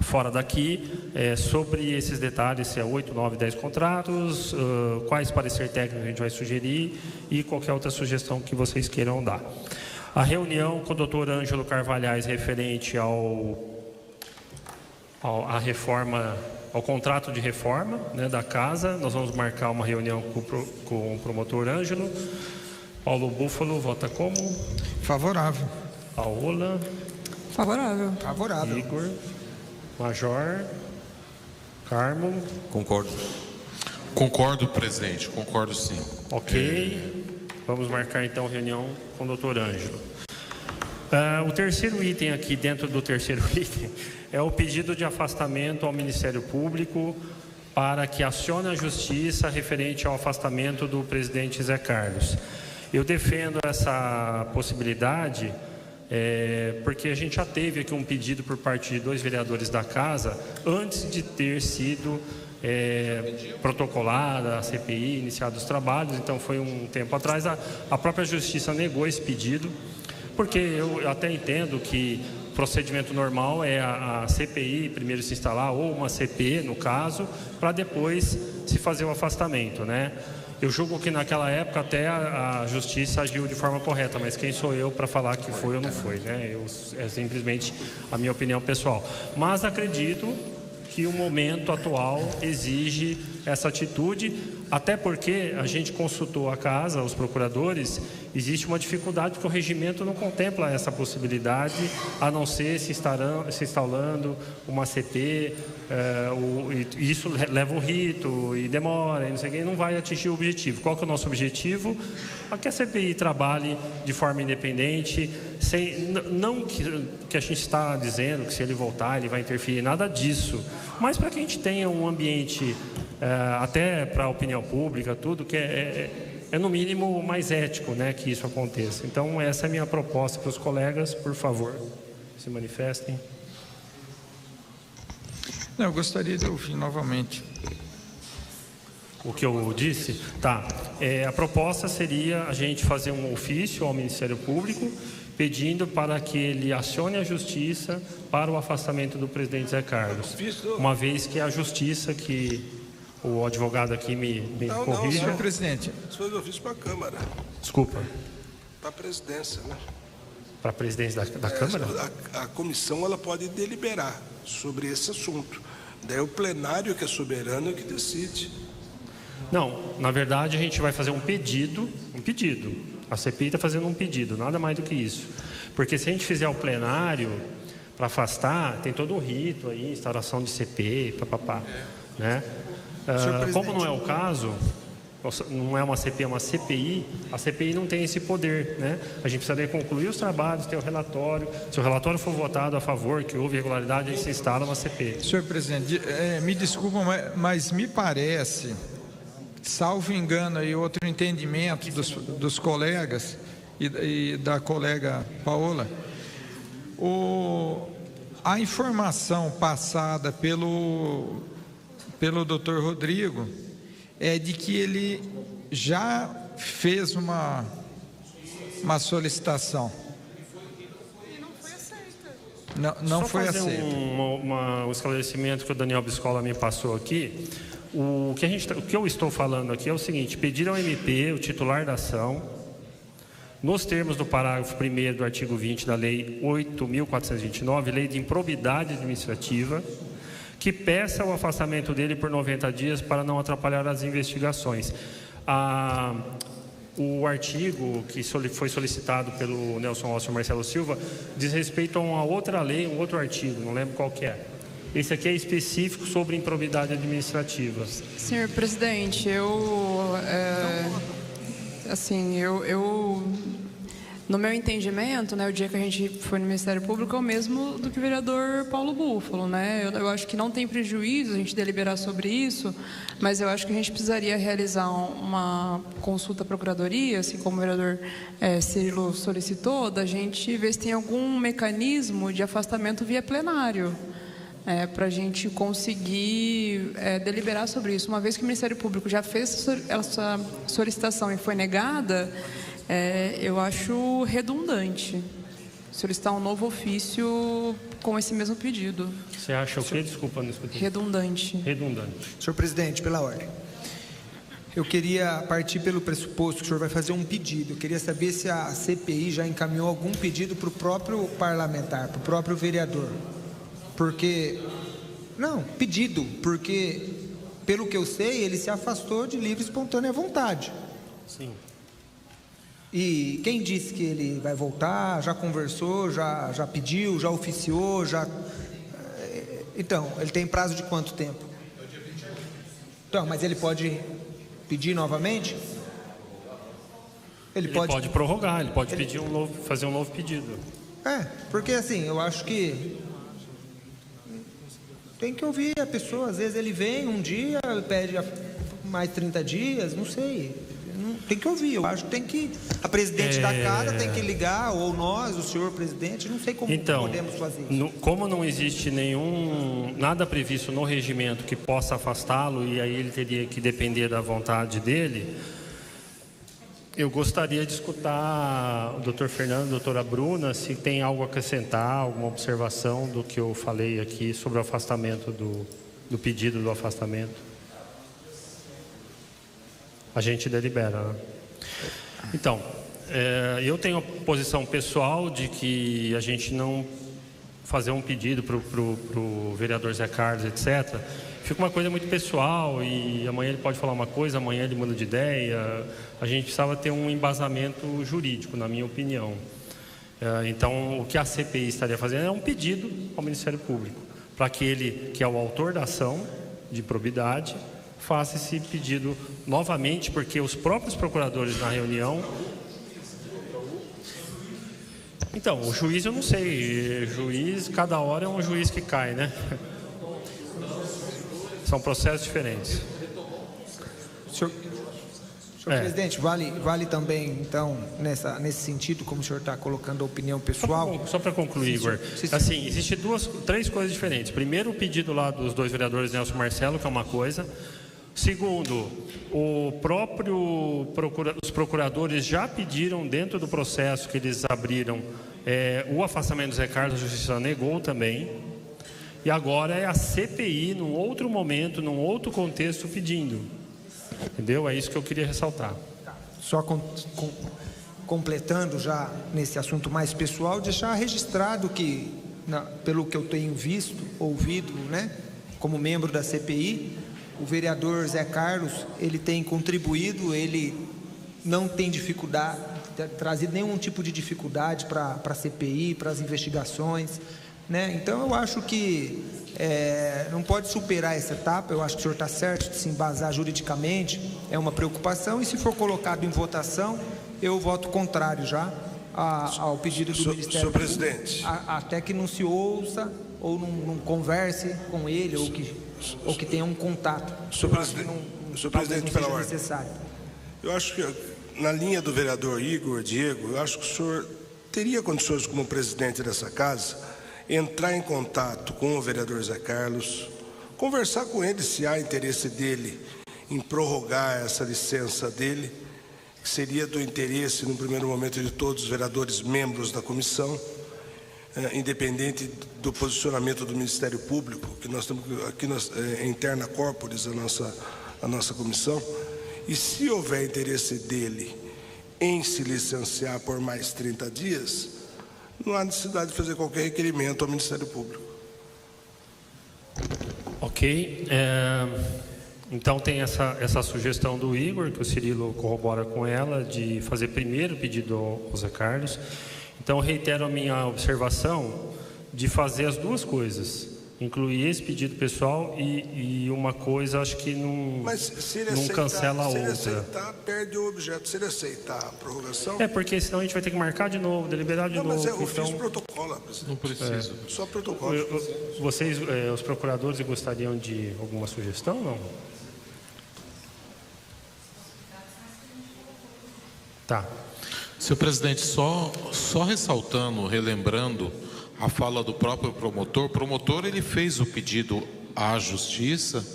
fora daqui, sobre esses detalhes, se é 8, 9, 10 contratos, quais parecer técnico a gente vai sugerir e qualquer outra sugestão que vocês queiram dar. A reunião com o doutor Ângelo Carvalhais referente à reforma, ao contrato de reforma, né, da casa, nós vamos marcar uma reunião com o promotor Ângelo. Paulo Búfalo vota como? Favorável. Paola? Favorável. Favorável. Igor? Major? Carmo? Concordo. Concordo, presidente. Concordo, sim. Ok. Vamos marcar então reunião com o doutor Ângelo. O terceiro item aqui, dentro do terceiro item, é o pedido de afastamento ao Ministério Público para que acione a Justiça referente ao afastamento do presidente Zé Carlos. Eu defendo essa possibilidade porque a gente já teve aqui um pedido por parte de 2 vereadores da Casa antes de ter sido protocolada a CPI, iniciados os trabalhos. Então foi um tempo atrás, a própria Justiça negou esse pedido, porque eu até entendo que o procedimento normal é a CPI primeiro se instalar, ou uma CP no caso, para depois se fazer o afastamento, né? Eu julgo que naquela época até a Justiça agiu de forma correta, mas quem sou eu para falar que foi ou não foi, né? É simplesmente a minha opinião pessoal. Mas acredito que o momento atual exige essa atitude, até porque a gente consultou a casa, os procuradores, existe uma dificuldade porque o regimento não contempla essa possibilidade, a não ser se instalando uma CP, e isso leva um rito e demora, e não sei o que, e não vai atingir o objetivo. Qual que é o nosso objetivo? É que a CPI trabalhe de forma independente, não que a gente está dizendo que se ele voltar ele vai interferir, nada disso, mas para que a gente tenha um ambiente, até para a opinião pública, tudo que é no mínimo mais ético, né, que isso aconteça. Então essa é a minha proposta para os colegas, por favor, se manifestem. Não, eu gostaria de ouvir novamente. O que eu disse? Tá. A proposta seria a gente fazer um ofício ao Ministério Público pedindo para que ele acione a Justiça para o afastamento do presidente Zé Carlos, uma vez que é a Justiça que O advogado aqui me corrija. Senhor presidente. Isso foi do ofício para a Câmara. Desculpa. Para a presidência, né? Para a presidência da Câmara? A comissão ela pode deliberar sobre esse assunto. Daí é o plenário que é soberano que decide. Não, na verdade a gente vai fazer um pedido. A CPI está fazendo um pedido, nada mais do que isso. Porque se a gente fizer o plenário para afastar, tem todo um rito aí, instauração de CPI, papapá, né? Como não é o caso, não é uma CPI, é uma CPI, a CPI não tem esse poder, né? A gente precisaria concluir os trabalhos, ter o relatório. Se o relatório for votado a favor, que houve irregularidade, aí se instala uma CPI. Senhor presidente, me desculpa, mas me parece, salvo engano e outro entendimento dos colegas e da colega Paola, a informação passada pelo Dr. Rodrigo é de que ele já fez uma solicitação. E não foi aceita. Não foi aceita. Só fazer um esclarecimento que o Daniel Biscola me passou aqui. O que eu estou falando aqui é o seguinte: pedir ao MP, o titular da ação, nos termos do parágrafo 1º do artigo 20 da Lei 8.429, Lei de Improbidade Administrativa, que peça o afastamento dele por 90 dias para não atrapalhar as investigações. O artigo que foi solicitado pelo Nelson Rossi e Marcelo Silva diz respeito a uma outra lei, um outro artigo, não lembro qual que é. Esse aqui é específico sobre improbidade administrativa. Senhor presidente, no meu entendimento, né, o dia que a gente foi no Ministério Público é o mesmo do que o vereador Paulo Búfalo, né? Eu acho que não tem prejuízo a gente deliberar sobre isso, mas eu acho que a gente precisaria realizar uma consulta à Procuradoria, assim como o vereador Cirilo solicitou, da gente ver se tem algum mecanismo de afastamento via plenário, para a gente conseguir deliberar sobre isso. Uma vez que o Ministério Público já fez essa solicitação e foi negada, eu acho redundante solicitar um novo ofício com esse mesmo pedido. Você acha o quê? Desculpa, não escutei. Redundante. Senhor presidente, pela ordem. Eu queria partir pelo pressuposto que o senhor vai fazer um pedido. Eu queria saber se a CPI já encaminhou algum pedido para o próprio parlamentar, para o próprio vereador. Porque... Não, pedido, porque, pelo que eu sei, ele se afastou de livre e espontânea vontade. Sim. E quem disse que ele vai voltar? Já conversou, já pediu, já oficiou, já... Então, ele tem prazo de quanto tempo? Então, mas ele pode pedir novamente? Ele pode prorrogar, ele pode pedir fazer um novo pedido. Porque assim, eu acho que tem que ouvir a pessoa. Às vezes ele vem um dia, pede mais 30 dias, não sei. Tem que ouvir, eu acho que tem que... A presidente da casa tem que ligar, ou nós, o senhor presidente, não sei como podemos fazer isso. Como não existe nada previsto no regimento que possa afastá-lo, e aí ele teria que depender da vontade dele, eu gostaria de escutar o doutor Fernando, a doutora Bruna, se tem algo a acrescentar, alguma observação do que eu falei aqui sobre o afastamento, do pedido do afastamento. A gente delibera, né? Então, eu tenho a posição pessoal de que a gente não fazer um pedido para o vereador Zé Carlos, etc. Fica uma coisa muito pessoal e amanhã ele pode falar uma coisa, amanhã ele muda de ideia. A gente precisava ter um embasamento jurídico, na minha opinião. Então, o que a CPI estaria fazendo é um pedido ao Ministério Público, para que ele, que é o autor da ação de improbidade, faça esse pedido novamente, porque os próprios procuradores na reunião... Então, o juiz eu não sei, juiz, cada hora é um juiz que cai, né? São processos diferentes. Senhor presidente, vale também, então, nesse sentido, como o senhor está colocando a opinião pessoal? Só para concluir, Igor. Assim, existem três coisas diferentes. Primeiro, o pedido lá dos dois vereadores, Nelson e Marcelo, que é uma coisa. Segundo, os procuradores já pediram, dentro do processo que eles abriram, o afastamento do Zé Carlos, a Justiça negou também. e agora é a CPI, num outro momento, num outro contexto, pedindo. Entendeu? É isso que eu queria ressaltar. Só completando já nesse assunto mais pessoal, deixar registrado que, pelo que eu tenho visto, ouvido, né, como membro da CPI, o vereador Zé Carlos, ele tem contribuído, ele não tem dificuldade, trazido nenhum tipo de dificuldade para a CPI, para as investigações, né? Então eu acho que não pode superar essa etapa. Eu acho que o senhor está certo de se embasar juridicamente, é uma preocupação, e se for colocado em votação, eu voto contrário já ao pedido do Ministério Senhor presidente, até que não se ouça ou não converse com ele ou que tenha um contato. Senhor presidente, pela ordem, necessário. Eu acho que na linha do vereador Igor, Diego, eu acho que o senhor teria condições, como presidente dessa casa, entrar em contato com o vereador Zé Carlos, conversar com ele se há interesse dele em prorrogar essa licença dele, que seria do interesse, no primeiro momento, de todos os vereadores membros da comissão, independente do posicionamento do Ministério Público, que nós temos aqui interna corporis a nossa comissão. E se houver interesse dele em se licenciar por mais 30 dias, não há necessidade de fazer qualquer requerimento ao Ministério Público. Ok. Então tem essa sugestão do Igor, que o Cirilo corrobora com ela, de fazer primeiro o pedido ao Zé Carlos. Então reitero a minha observação de fazer as duas coisas, incluir esse pedido pessoal e uma coisa, acho que não cancela a outra. Se ele aceitar, perde o objeto. Se ele aceitar a prorrogação... porque senão a gente vai ter que marcar de novo, deliberar de novo. Mas eu então, fiz protocolo, presidente. Não precisa. Só protocolo. Vocês, os procuradores, gostariam de alguma sugestão, não? Tá. Senhor presidente, só ressaltando, relembrando a fala do próprio promotor. O promotor, ele fez o pedido à justiça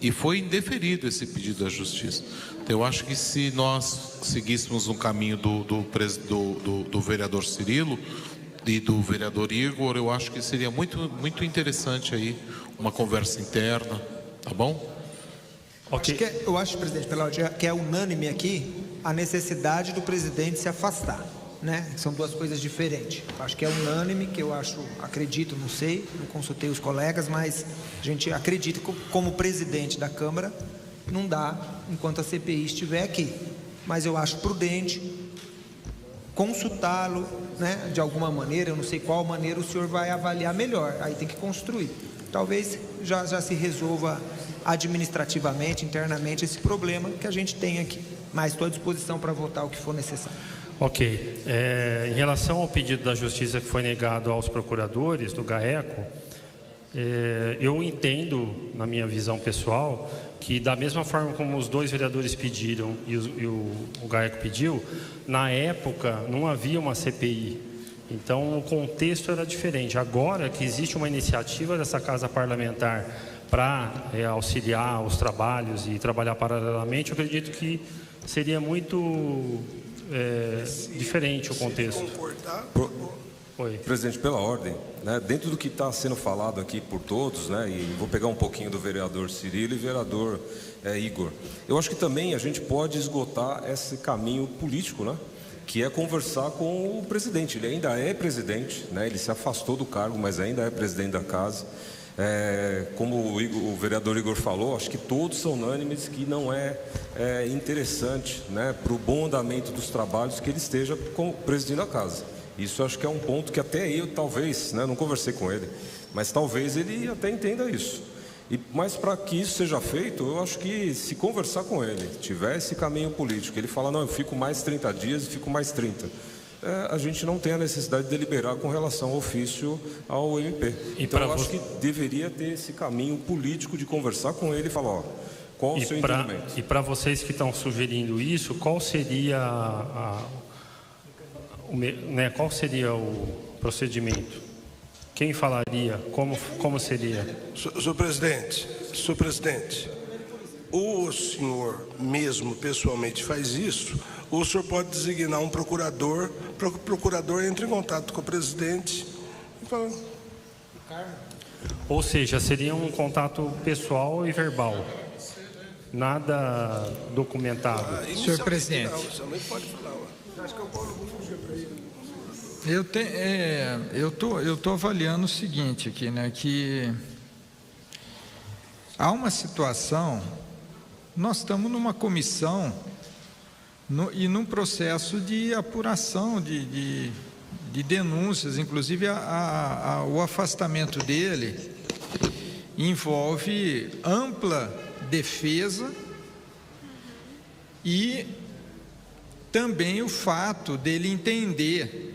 e foi indeferido esse pedido à justiça. Então, eu acho que se nós seguíssemos um caminho do vereador Cirilo e do vereador Igor, eu acho que seria muito interessante aí uma conversa interna, tá bom? Okay. Eu acho, presidente, que é unânime aqui a necessidade do presidente se afastar, né? São duas coisas diferentes. Acho que é unânime, que eu acredito, não sei, não consultei os colegas, mas a gente acredita que, como presidente da Câmara, não dá enquanto a CPI estiver aqui. Mas eu acho prudente consultá-lo, né? De alguma maneira, eu não sei qual maneira o senhor vai avaliar melhor, aí tem que construir. Talvez já se resolva administrativamente, internamente, esse problema que a gente tem aqui. Mas estou à disposição para votar o que for necessário. Ok. Em relação ao pedido da Justiça que foi negado aos procuradores do GAECO, eu entendo, na minha visão pessoal, que da mesma forma como os dois vereadores pediram e o GAECO pediu, na época não havia uma CPI. Então o contexto era diferente. Agora que existe uma iniciativa dessa Casa Parlamentar para auxiliar os trabalhos e trabalhar paralelamente, eu acredito que seria muito diferente o contexto. Presidente, pela ordem, né, dentro do que está sendo falado aqui por todos, né, e vou pegar um pouquinho do vereador Cirilo e vereador Igor, eu acho que também a gente pode esgotar esse caminho político, né, que é conversar com o presidente. Ele ainda é presidente, né, ele se afastou do cargo, mas ainda é presidente da casa. Como o vereador Igor falou, acho que todos são unânimes que não é interessante, né, para o bom andamento dos trabalhos que ele esteja presidindo a casa. Isso acho que é um ponto que até eu, talvez, né, não conversei com ele, mas talvez ele até entenda isso. Mas para que isso seja feito, eu acho que se conversar com ele, tiver esse caminho político, ele fala, não, eu fico mais 30 dias e fico mais 30. A gente não tem a necessidade de deliberar com relação ao ofício ao MP. Então eu acho que deveria ter esse caminho político de conversar com ele e falar, ó, qual o seu entendimento. E para vocês que estão sugerindo isso, qual seria qual seria o procedimento? Quem falaria? Como seria? Senhor presidente, o senhor mesmo pessoalmente faz isso, ou o senhor pode designar um procurador, para que o procurador entre em contato com o presidente e fala... Ou seja, seria um contato pessoal e verbal, nada documentado. Senhor presidente, eu tô avaliando o seguinte aqui, né, que há uma situação, nós estamos numa comissão e num processo de apuração de denúncias, inclusive o afastamento dele envolve ampla defesa e também o fato dele entender,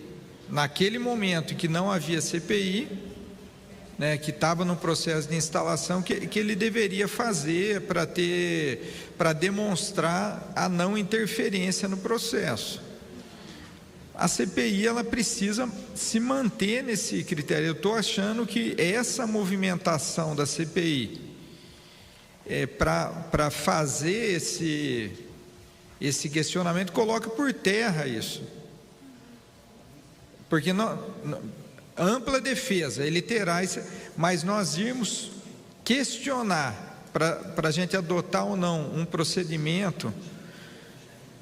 naquele momento em que não havia CPI, né, que estava no processo de instalação, que ele deveria fazer para demonstrar a não interferência no processo. A CPI, ela precisa se manter nesse critério. Eu estou achando que essa movimentação da CPI para fazer esse questionamento coloca por terra isso. Porque ampla defesa, ele terá, mas nós irmos questionar para a gente adotar ou não um procedimento,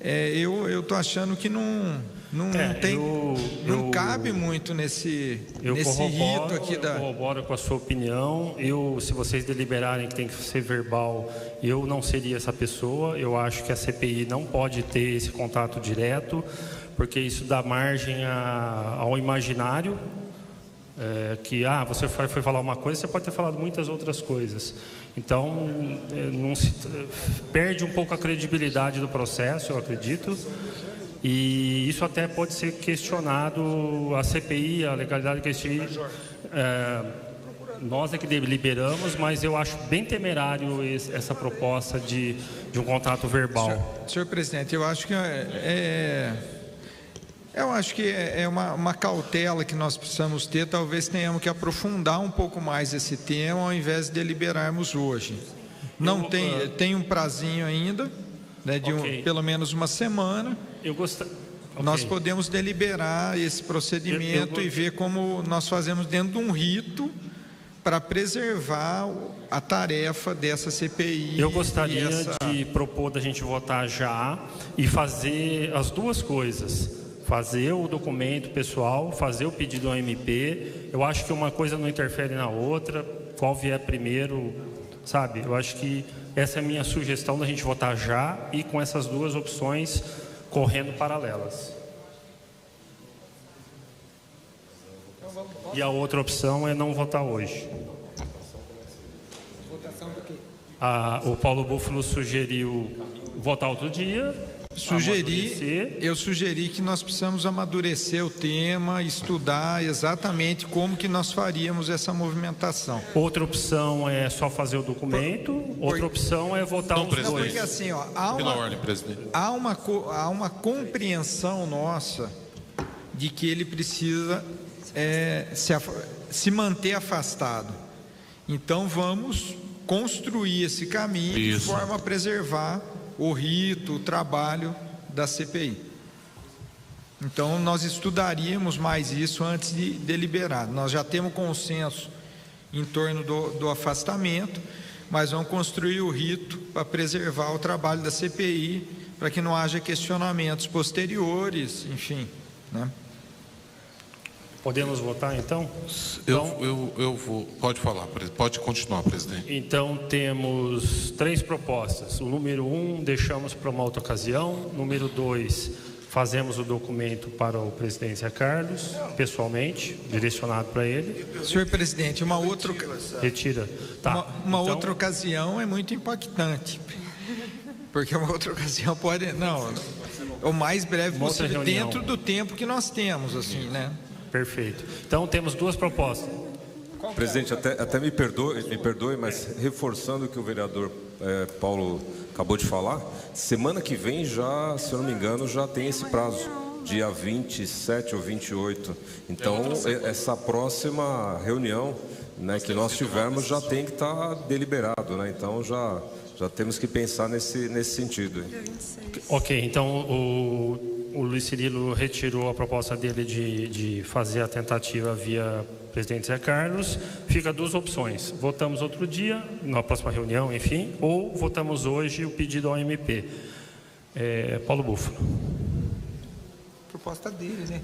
eu estou achando que não cabe muito nesse rito aqui da... Eu corroboro com a sua opinião. Se vocês deliberarem que tem que ser verbal, eu não seria essa pessoa. Eu acho que a CPI não pode ter esse contato direto, porque isso dá margem ao imaginário, que você foi falar uma coisa, você pode ter falado muitas outras coisas. Então, perde um pouco a credibilidade do processo, eu acredito. E isso até pode ser questionado, a CPI, a legalidade que nós é que deliberamos, mas eu acho bem temerário essa proposta de um contato verbal. Senhor presidente, eu acho que é uma cautela que nós precisamos ter. Talvez tenhamos que aprofundar um pouco mais esse tema ao invés de deliberarmos hoje. Tem um prazinho ainda, né, de pelo menos uma semana. Nós podemos deliberar esse procedimento e ver como nós fazemos dentro de um rito para preservar a tarefa dessa CPI. Eu gostaria de propor da gente votar já e fazer as duas coisas. Fazer o documento pessoal, fazer o pedido ao MP. Eu acho que uma coisa não interfere na outra. Qual vier primeiro, sabe? Eu acho que essa é a minha sugestão da gente votar já e com essas duas opções correndo paralelas. E a outra opção é não votar hoje. O Paulo Búfalo sugeriu votar outro dia. Eu sugeri que nós precisamos amadurecer o tema, estudar exatamente como que nós faríamos essa movimentação. Outra opção é só fazer o documento, outra opção é votar os dois. Porque assim, há uma compreensão nossa de que ele precisa se manter afastado. Então vamos construir esse caminho de forma a preservar o rito, o trabalho da CPI. Então, nós estudaríamos mais isso antes de deliberar. Nós já temos consenso em torno do afastamento, mas vamos construir o rito para preservar o trabalho da CPI, para que não haja questionamentos posteriores, enfim, né? Podemos votar, então? Eu vou. Pode falar, pode continuar, presidente. Então, temos 3 propostas. O número 1, deixamos para uma outra ocasião. Número 2, fazemos o documento para o presidente Zé Carlos, pessoalmente, direcionado para ele. Senhor presidente, uma outra... Retira. Tá. Uma outra ocasião é muito impactante, porque uma outra ocasião pode... Não, o mais breve possível, dentro do tempo que nós temos, assim, né? Perfeito. Então, temos 2 propostas. Presidente, até me perdoe, mas reforçando o que o vereador Paulo acabou de falar, semana que vem já, se eu não me engano, já tem esse prazo, dia 27 ou 28. Então, essa próxima reunião, né, que nós tivermos já tem que estar deliberado, né? Então, já temos que pensar nesse sentido. Ok, então o Luiz Cirilo retirou a proposta dele de fazer a tentativa via presidente Zé Carlos. Fica duas opções: votamos outro dia, na próxima reunião, enfim, ou votamos hoje o pedido ao MP. Paulo Búfalo. Proposta dele, né?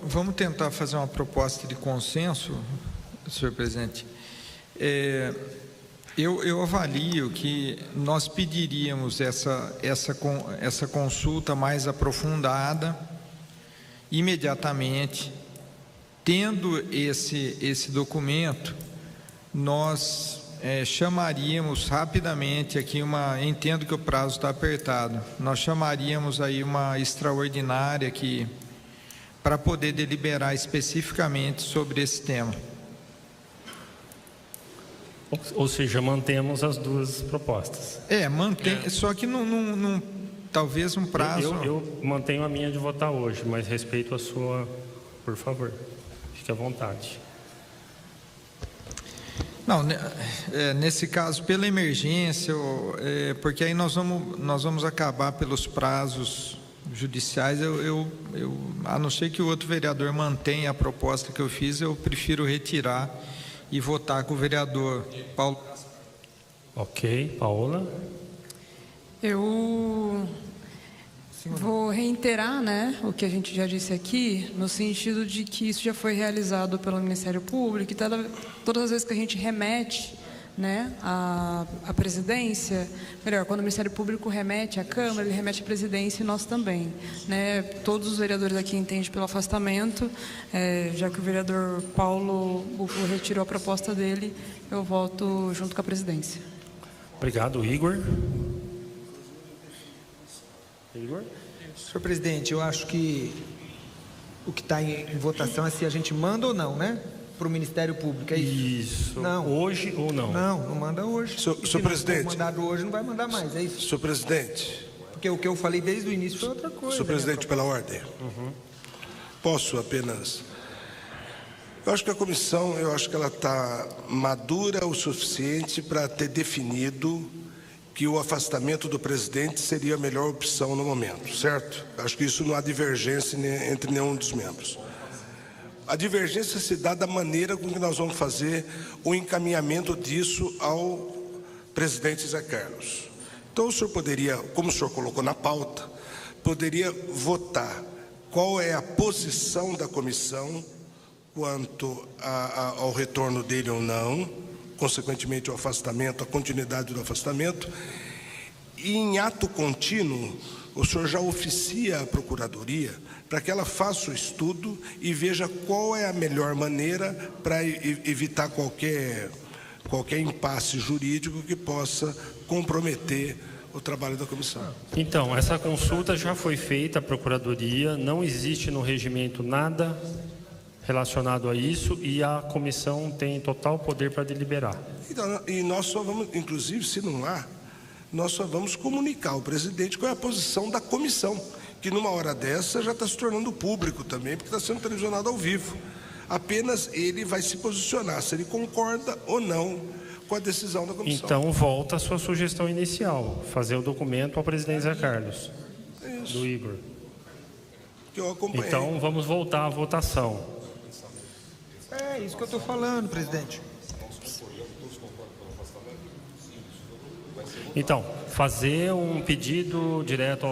Vamos tentar fazer uma proposta de consenso, senhor presidente. Eu avalio que nós pediríamos essa consulta mais aprofundada imediatamente. Tendo esse documento, nós chamaríamos rapidamente aqui entendo que o prazo está apertado, nós chamaríamos aí uma extraordinária aqui para poder deliberar especificamente sobre esse tema. Ou seja, mantemos as duas propostas. Mantém, só que talvez um prazo... Eu mantenho a minha de votar hoje, mas respeito a sua, por favor. Fique à vontade. Não, nesse caso, pela emergência, porque aí nós vamos acabar pelos prazos judiciais. A não ser que o outro vereador mantenha a proposta que eu fiz, eu prefiro retirar e votar com o vereador Paulo. Ok, Paola. Eu vou reiterar, o que a gente já disse aqui, no sentido de que isso já foi realizado pelo Ministério Público, e todas as vezes que a gente remete, a presidência, melhor, quando o Ministério Público remete à Câmara, ele remete à presidência e nós também, Todos os vereadores aqui entendem pelo afastamento, já que o vereador Paulo Búfalo retirou a proposta dele, eu voto junto com a presidência. Obrigado, Igor. Senhor presidente, eu acho que o que está em votação é se a gente manda ou não, para o Ministério Público, é isso? Isso. Não. Hoje ou não? Não manda hoje. Senhor presidente. Se não for mandado hoje, não vai mandar mais, é isso? Senhor presidente. Porque o que eu falei desde o início foi outra coisa. Senhor presidente, pela ordem. Posso apenas... Eu acho que a comissão, ela está madura o suficiente para ter definido que o afastamento do presidente seria a melhor opção no momento, certo? Acho que isso não há divergência entre nenhum dos membros. A divergência se dá da maneira com que nós vamos fazer o encaminhamento disso ao presidente Zé Carlos. Então, o senhor poderia, como o senhor colocou na pauta, poderia votar qual é a posição da comissão quanto ao retorno dele ou não, consequentemente o afastamento, a continuidade do afastamento, e em ato contínuo, o senhor já oficia a Procuradoria para que ela faça o estudo e veja qual é a melhor maneira para evitar qualquer impasse jurídico que possa comprometer o trabalho da comissão. Então, essa consulta já foi feita à Procuradoria, não existe no regimento nada relacionado a isso e a comissão tem total poder para deliberar. Então, e nós só vamos, inclusive, se não há, nós só vamos comunicar ao presidente qual é a posição da comissão, que numa hora dessa já está se tornando público também, porque está sendo televisionado ao vivo. Apenas ele vai se posicionar, se ele concorda ou não com a decisão da comissão. Então, volta a sua sugestão inicial, fazer o documento ao presidente Zé Carlos, do Igor. Que eu acompanhei. Então, vamos voltar à votação. É isso que eu estou falando, presidente. Então, fazer um pedido direto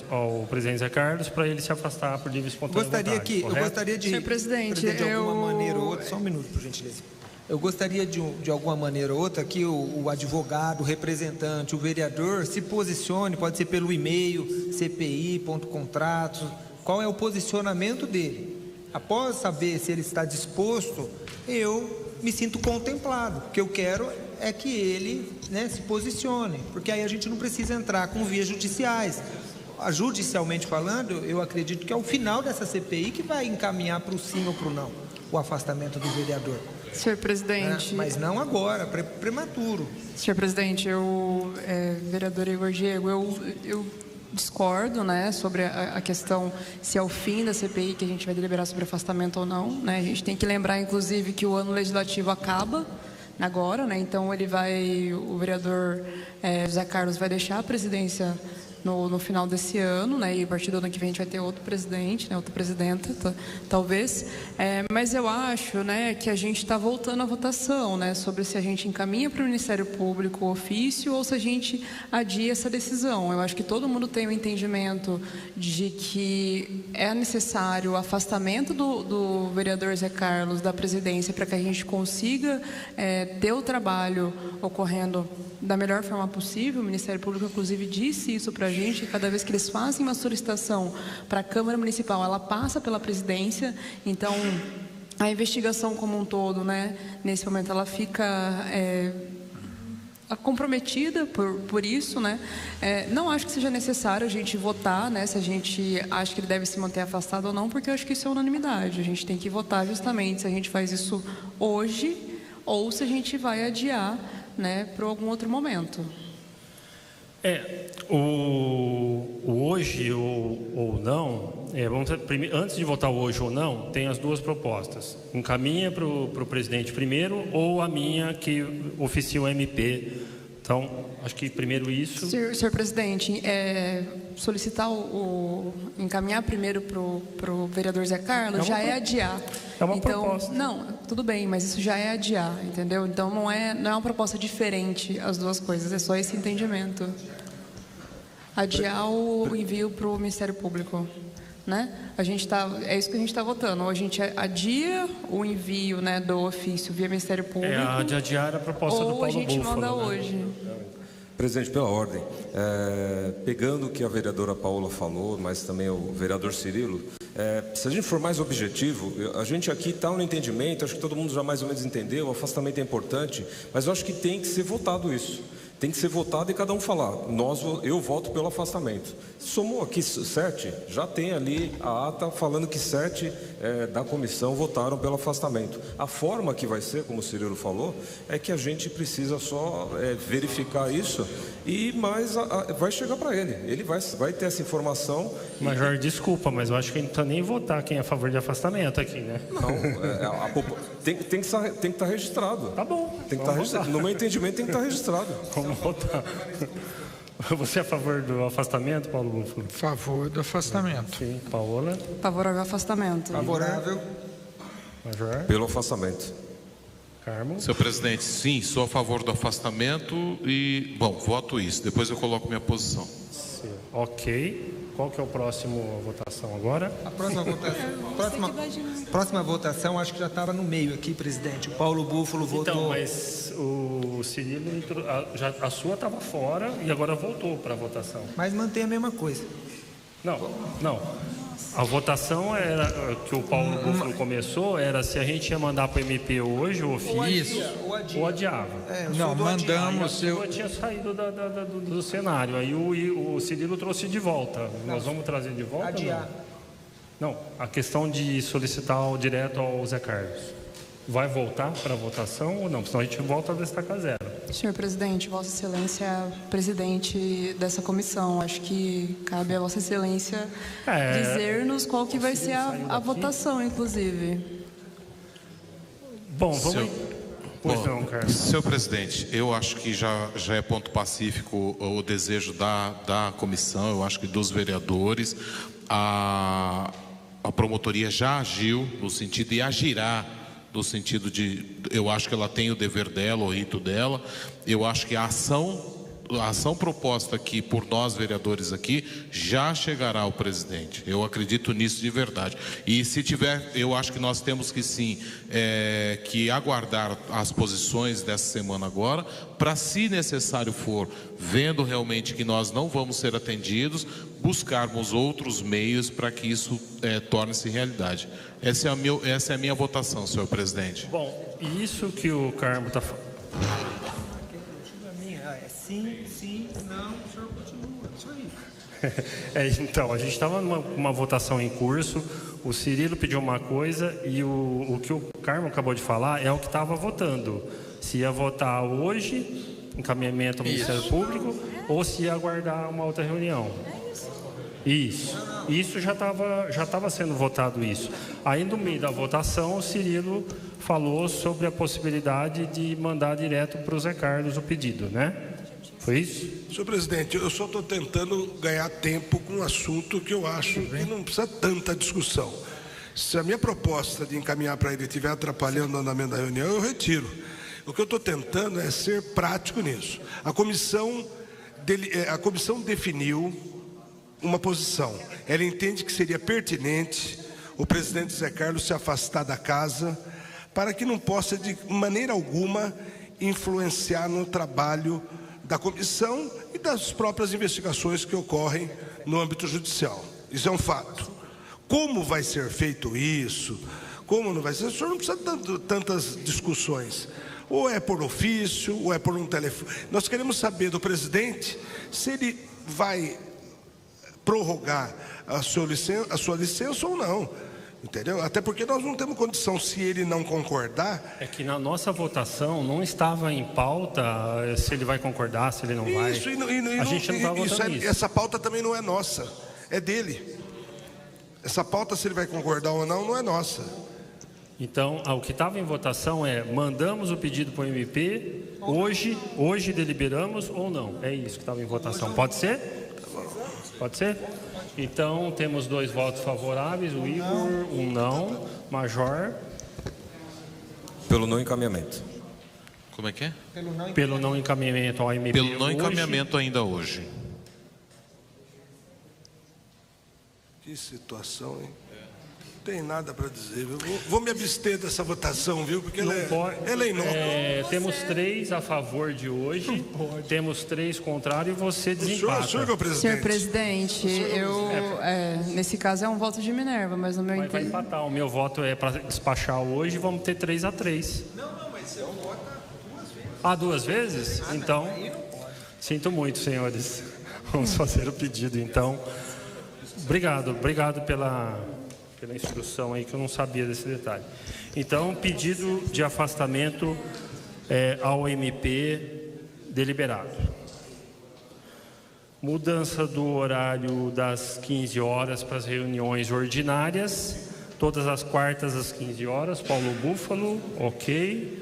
ao presidente Zé Carlos para ele se afastar por livre e espontânea vontade. Eu gostaria de... Senhor presidente, de alguma maneira ou outra... Só um minuto, por gentileza. Eu gostaria de alguma maneira ou outra que o advogado, o representante, o vereador se posicione, pode ser pelo e-mail, cpi.contratos, qual é o posicionamento dele. Após saber se ele está disposto, eu me sinto contemplado. O que eu quero é que ele se posicione, porque aí a gente não precisa entrar com vias judiciais. Judicialmente falando, eu acredito que é o final dessa CPI que vai encaminhar para o sim ou para o não, o afastamento do vereador. Senhor presidente... Mas não agora, prematuro. Senhor presidente, vereador Igor Diego, eu discordo, sobre a questão se é o fim da CPI que a gente vai deliberar sobre afastamento ou não, A gente tem que lembrar, inclusive, que o ano legislativo acaba agora, Então o vereador José Carlos vai deixar a presidência no final desse ano, né? E a partir do ano que vem a gente vai ter outro presidente, né? Outra presidenta, talvez. Mas eu acho, né, que a gente está voltando à votação, né? Sobre se a gente encaminha para o Ministério Público o ofício ou se a gente adia essa decisão. Eu acho que todo mundo tem o entendimento de que é necessário o afastamento do vereador Zé Carlos da presidência para que a gente consiga ter o trabalho ocorrendo da melhor forma possível. O Ministério Público, inclusive, disse isso para a gente, que cada vez que eles fazem uma solicitação para a Câmara Municipal, ela passa pela presidência. Então, a investigação como um todo, né, nesse momento, ela fica comprometida por isso, né? Não acho que seja necessário a gente votar, né, se a gente acha que ele deve se manter afastado ou não, porque eu acho que isso é unanimidade. A gente tem que votar justamente se a gente faz isso hoje ou se a gente vai adiar, né, para algum outro momento. Hoje ou não, antes de votar hoje ou não, tem as duas propostas. Encaminha para o presidente primeiro ou a minha que oficia o MP. Então, acho que primeiro isso... Senhor presidente, solicitar encaminhar primeiro para o vereador Zé Carlos já é adiar. É uma proposta. Não, tudo bem, mas isso já é adiar, entendeu? Então não é uma proposta diferente as duas coisas, é só esse entendimento. Adiar o envio para o Ministério Público, né? É isso que a gente está votando. Ou a gente adia o envio, né, do ofício via Ministério Público. A de adiar a proposta do Paulo Búfalo. Ou a gente manda hoje. Presidente, pela ordem, pegando o que a vereadora Paula falou, mas também o vereador Cirilo, se a gente for mais objetivo, a gente aqui está no entendimento, acho que todo mundo já mais ou menos entendeu, o afastamento é importante, mas eu acho que tem que ser votado isso. Tem que ser votado e cada um falar, eu voto pelo afastamento. Somou aqui 7, já tem ali a ata falando que 7 da comissão votaram pelo afastamento. A forma que vai ser, como o Cirilo falou, é que a gente precisa só verificar isso e vai chegar para ele. Ele vai ter essa informação. Major, desculpa, mas eu acho que a gente não precisa nem votar quem é a favor de afastamento aqui, né? Não, tem que estar registrado. Tá bom. Tem que estar registrado. No meu entendimento, tem que estar registrado. Vamos votar. Você é a favor do afastamento, Paulo Búfalo? Favor do afastamento. Sim. Paola? Favorável ao afastamento. Favorável. Major? Pelo afastamento. Carmo? Senhor presidente, sim, sou a favor do afastamento e, voto isso. Depois eu coloco minha posição. Sim. Ok. Qual que é o próximo votação agora? A próxima votação acho que já estava no meio aqui, presidente. O Paulo Búfalo votou. Então, mas o Cirilo, a sua estava fora e agora voltou para a votação. Mas mantém a mesma coisa. Não. A votação era que o Paulo Búfalo começou, era se a gente ia mandar para o MP hoje o ofício ou adiava. Não, mandamos. Eu tinha saído do cenário, aí o Cirilo trouxe de volta. Nós vamos trazer de volta? Adiar. Não, a questão de solicitar direto ao Zé Carlos. Vai voltar para a votação ou não? Senão a gente volta a destacar 0. Senhor presidente, Vossa Excelência é presidente dessa comissão. Acho que cabe a Vossa Excelência dizer-nos qual que vai ser a votação, inclusive. Bom, vamos... Senhor presidente, eu acho que já é ponto pacífico o desejo da comissão, eu acho que dos vereadores. A promotoria já agiu no sentido e agirá no sentido de, eu acho que ela tem o dever dela, o rito dela. Eu acho que a ação proposta aqui por nós vereadores aqui já chegará ao presidente. Eu acredito nisso de verdade. E se tiver, eu acho que nós temos que sim, que aguardar as posições dessa semana agora, para, se necessário for, vendo realmente que nós não vamos ser atendidos, buscarmos outros meios para que isso torne-se realidade. Essa é a minha votação, senhor presidente. Bom, isso que o Carmo está falando. Sim, não, o senhor continua, isso aí. Então, a gente estava numa votação em curso, o Cirilo pediu uma coisa e o que o Carmo acabou de falar é o que estava votando. Se ia votar hoje, encaminhamento ao Ministério Público, ou se ia aguardar uma outra reunião. Isso já estava sendo votado isso. Aí no meio da votação, o Cirilo falou sobre a possibilidade de mandar direto para o Zé Carlos o pedido, né? Foi isso? Senhor presidente, eu só estou tentando ganhar tempo com um assunto que eu acho que não precisa tanta discussão. Se a minha proposta de encaminhar para ele estiver atrapalhando o andamento da reunião, eu retiro. O que eu estou tentando é ser prático nisso. A comissão definiu uma posição. Ela entende que seria pertinente o presidente Zé Carlos se afastar da casa para que não possa, de maneira alguma, influenciar no trabalho da comissão e das próprias investigações que ocorrem no âmbito judicial. Isso é um fato. Como vai ser feito isso? Como não vai ser? O senhor não precisa de tantas discussões. Ou é por ofício, ou é por um telefone. Nós queremos saber do presidente se ele vai prorrogar a sua licença ou não. Entendeu? Até porque nós não temos condição, se ele não concordar. É que na nossa votação não estava em pauta se ele vai concordar, se ele não vai. Isso, a gente não estava votando isso. Essa pauta também não é nossa, é dele. Essa pauta, se ele vai concordar ou não é nossa. Então, o que estava em votação é: mandamos o pedido para o MP, hoje deliberamos ou não. É isso que estava em votação. Pode ser? Pode ser? Então, temos 2 votos favoráveis, o Igor, um não, Major. Pelo não encaminhamento. Como é que é? Pelo não encaminhamento ao MP. Pelo não encaminhamento ainda hoje. Que situação, hein? Não tem nada para dizer. Eu vou me abster dessa votação, viu? Porque ela é inócua. Temos 3 a favor de hoje, temos 3 contrários e você desempata. Senhor presidente. Senhor presidente, nesse caso é um voto de Minerva, mas no meu Vai entendimento... empatar. O meu voto é para despachar hoje, vamos ter 3-3. Não, mas você não vota 2 vezes? Então, sinto muito, senhores. Vamos fazer o pedido, então. Obrigado pela instrução aí, que eu não sabia desse detalhe. Então, pedido de afastamento ao MP deliberado. Mudança do horário das 15 horas para as reuniões ordinárias, todas as quartas às 15 horas. Paulo Búfalo, ok.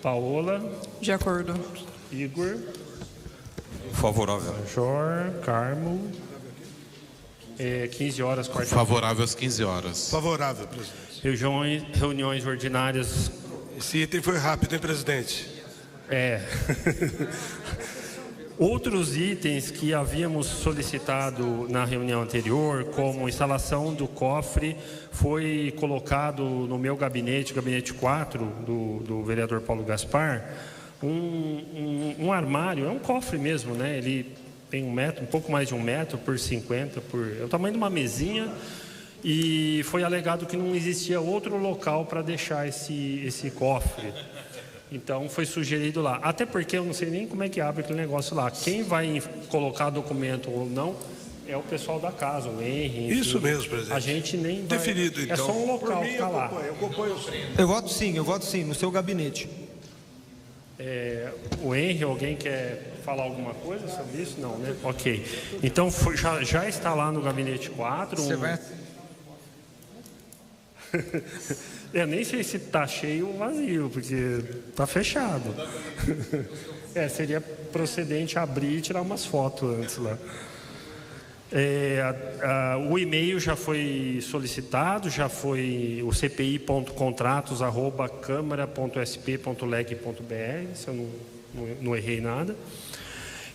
Paola. De acordo. Igor. Favorável. Major, Carmo. 15 horas, quarta-feira. Favorável às 15 horas. Favorável, presidente. Reuniões ordinárias. Esse item foi rápido, hein, presidente? Outros itens que havíamos solicitado na reunião anterior, como instalação do cofre, foi colocado no meu gabinete 4, do vereador Paulo Gaspar, um armário, é um cofre mesmo, né? Ele tem 1 metro, um pouco mais de 1 metro por 50, é o tamanho de uma mesinha, e foi alegado que não existia outro local para deixar esse cofre. Então foi sugerido lá, até porque eu não sei nem como é que abre aquele negócio lá. Quem vai colocar documento ou não é o pessoal da casa, o Henry. Isso mesmo, presidente. A gente nem vai... Definido, então. É só um local que está lá. Eu voto sim, no seu gabinete. O Henry, alguém quer falar alguma coisa sobre isso? Não, né? Ok. Então já está lá no gabinete 4. Você vai... Eu nem sei se está cheio ou vazio, porque está fechado. Seria procedente abrir e tirar umas fotos antes lá. O e-mail já foi solicitado, já foi o cpi.contratos@câmara.sp.leg.br, se eu não errei nada.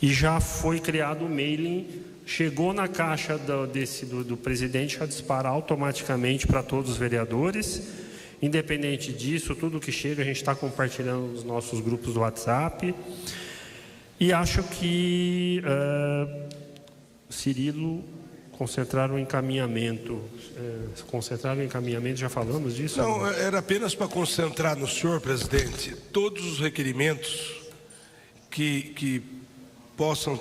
E já foi criado o mailing, chegou na caixa do presidente, já dispara automaticamente para todos os vereadores. Independente disso, tudo que chega a gente está compartilhando nos nossos grupos do WhatsApp. E acho que Cirilo concentrar o encaminhamento. Já falamos disso? Não, era apenas para concentrar no senhor, presidente, todos os requerimentos que possam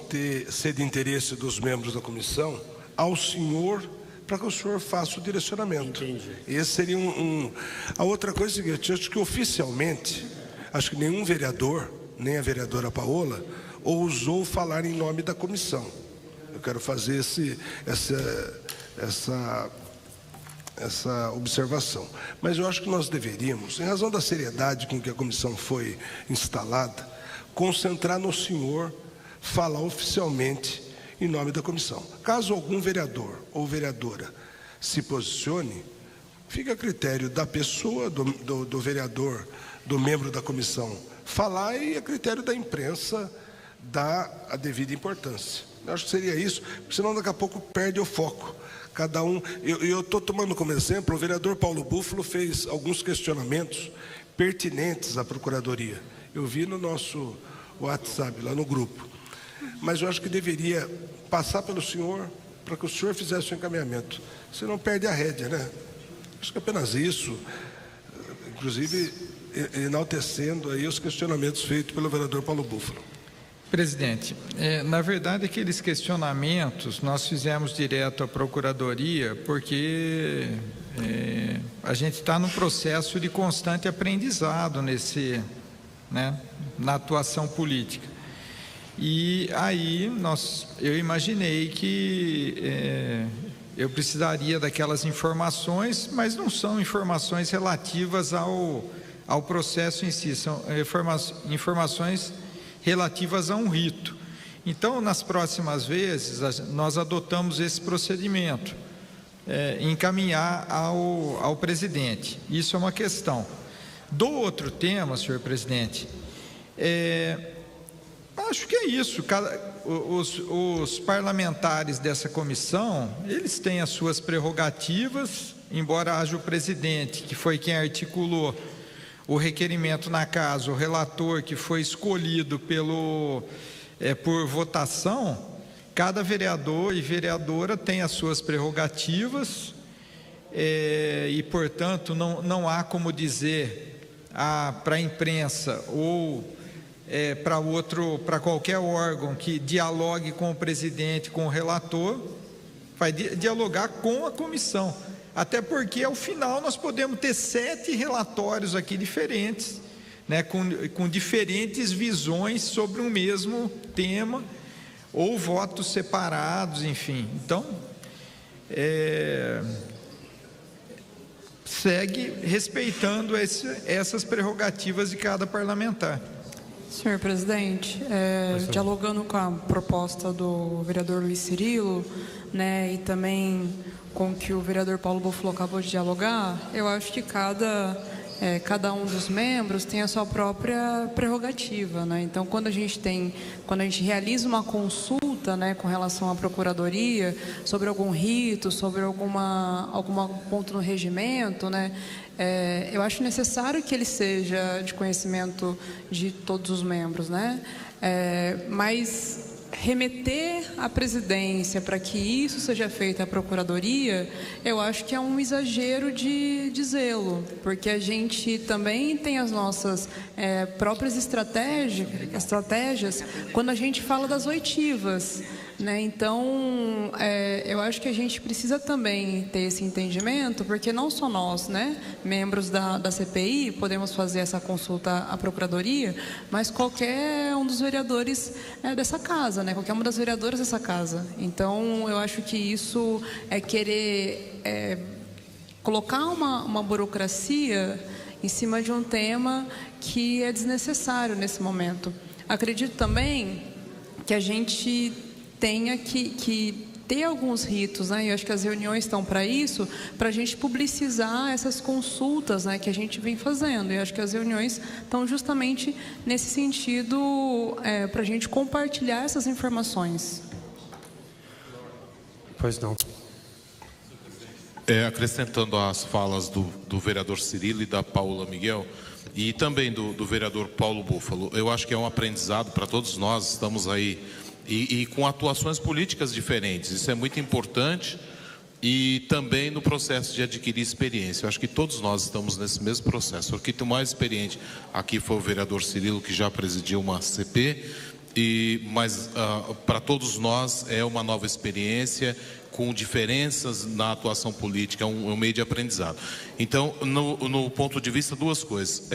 ser de interesse dos membros da comissão ao senhor, para que o senhor faça o direcionamento. Entendi. Esse seria A outra coisa é o seguinte: eu acho que oficialmente, acho que nenhum vereador, nem a vereadora Paola, ousou falar em nome da comissão. Eu quero fazer essa observação. Mas eu acho que nós deveríamos, em razão da seriedade com que a comissão foi instalada, concentrar no senhor, falar oficialmente em nome da comissão. Caso algum vereador ou vereadora se posicione, fica a critério da pessoa, do vereador, do membro da comissão falar, e a critério da imprensa dar a devida importância. Eu acho que seria isso, porque senão daqui a pouco perde o foco. Cada um... Eu estou tomando como exemplo, o vereador Paulo Búfalo fez alguns questionamentos pertinentes à Procuradoria. Eu vi no nosso WhatsApp, lá no grupo. Mas eu acho que deveria passar pelo senhor, para que o senhor fizesse o encaminhamento. Senão perde a rédea, né? Acho que apenas isso, inclusive enaltecendo aí os questionamentos feitos pelo vereador Paulo Búfalo. Presidente, na verdade aqueles questionamentos nós fizemos direto à Procuradoria porque a gente está num processo de constante aprendizado na atuação política. E aí eu imaginei que eu precisaria daquelas informações, mas não são informações relativas ao processo em si, são informações relativas a um rito. Então, nas próximas vezes, nós adotamos esse procedimento, encaminhar ao presidente. Isso é uma questão. Do outro tema, senhor presidente, acho que é isso. Os parlamentares dessa comissão, eles têm as suas prerrogativas, embora haja o presidente, que foi quem articulou o requerimento na casa, o relator que foi escolhido por votação. Cada vereador e vereadora tem as suas prerrogativas e, portanto, não há como dizer para a imprensa ou para qualquer órgão que dialogue com o presidente, com o relator, vai dialogar com a comissão. Até porque, ao final, nós podemos ter 7 relatórios aqui diferentes, com diferentes visões sobre um mesmo tema, ou votos separados, enfim. Então, segue respeitando essas prerrogativas de cada parlamentar. Senhor presidente, dialogando com a proposta do vereador Luiz Cirilo, e também com o que o vereador Paulo Búfalo acabou de dialogar, eu acho que cada um dos membros tem a sua própria prerrogativa, Então, quando a gente realiza uma consulta, com relação à Procuradoria, sobre algum rito, sobre algum ponto no regimento, eu acho necessário que ele seja de conhecimento de todos os membros, mas remeter à presidência para que isso seja feito à Procuradoria, eu acho que é um exagero de zelo, porque a gente também tem as nossas próprias estratégias quando a gente fala das oitivas, Então, eu acho que a gente precisa também ter esse entendimento, porque não só nós, membros da CPI, podemos fazer essa consulta à Procuradoria, mas qualquer um dos vereadores dessa casa, qualquer uma das vereadoras dessa casa. Então, eu acho que isso é querer colocar uma burocracia em cima de um tema que é desnecessário nesse momento. Acredito também que a gente tenha que ter alguns ritos, Eu acho que as reuniões estão para isso, para a gente publicizar essas consultas, que a gente vem fazendo. E acho que as reuniões estão justamente nesse sentido, para a gente compartilhar essas informações. Pois não. Acrescentando as falas do vereador Cirilo e da Paula Miguel, e também do vereador Paulo Búfalo, eu acho que é um aprendizado para todos nós. Estamos aí e com atuações políticas diferentes, isso é muito importante, e também no processo de adquirir experiência. Eu acho que todos nós estamos nesse mesmo processo. O que tem mais experiente aqui foi o vereador Cirilo, que já presidiu uma CP, mas para todos nós é uma nova experiência, com diferenças na atuação política, é um meio de aprendizado. Então, no ponto de vista, duas coisas.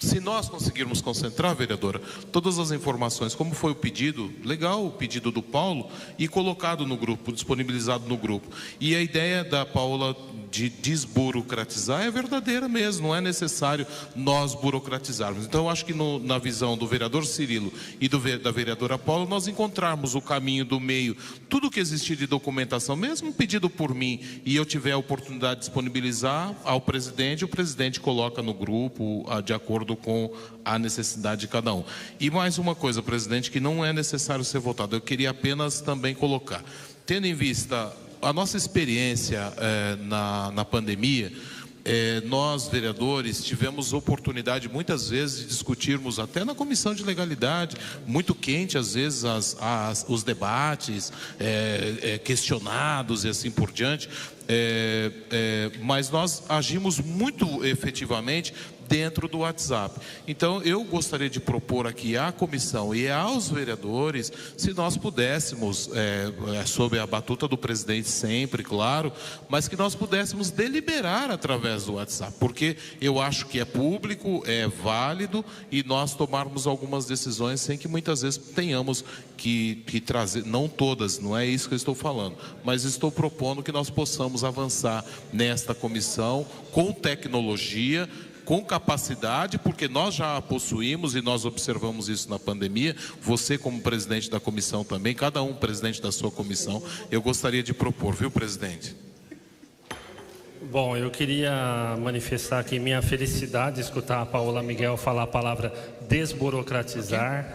Se nós conseguirmos concentrar, vereadora, todas as informações, como foi o pedido, legal o pedido do Paulo, e colocado no grupo, disponibilizado no grupo. E a ideia da Paula de desburocratizar é verdadeira mesmo, não é necessário nós burocratizarmos. Então, eu acho que na visão do vereador Cirilo e da vereadora Paula, nós encontrarmos o caminho do meio, tudo que existir de documentação, mesmo pedido por mim, e eu tiver a oportunidade de disponibilizar ao presidente, o presidente coloca no grupo, de acordo com a necessidade de cada um. E mais uma coisa, presidente, que não é necessário ser votado, eu queria apenas também colocar, tendo em vista a nossa experiência na pandemia, nós, vereadores, tivemos oportunidade muitas vezes de discutirmos até na comissão de legalidade, muito quente às vezes os debates, questionados e assim por diante, mas nós agimos muito efetivamente dentro do WhatsApp. Então, eu gostaria de propor aqui à comissão e aos vereadores, se nós pudéssemos, sob a batuta do presidente sempre, claro, mas que nós pudéssemos deliberar através do WhatsApp, porque eu acho que é público, é válido, e nós tomarmos algumas decisões sem que muitas vezes tenhamos que trazer, não todas, não é isso que eu estou falando, mas estou propondo que nós possamos avançar nesta comissão com tecnologia, com capacidade, porque nós já a possuímos e nós observamos isso na pandemia. Você como presidente da comissão também, cada um presidente da sua comissão, eu gostaria de propor, viu, presidente? Bom, eu queria manifestar aqui minha felicidade de escutar a Paola Miguel falar a palavra desburocratizar.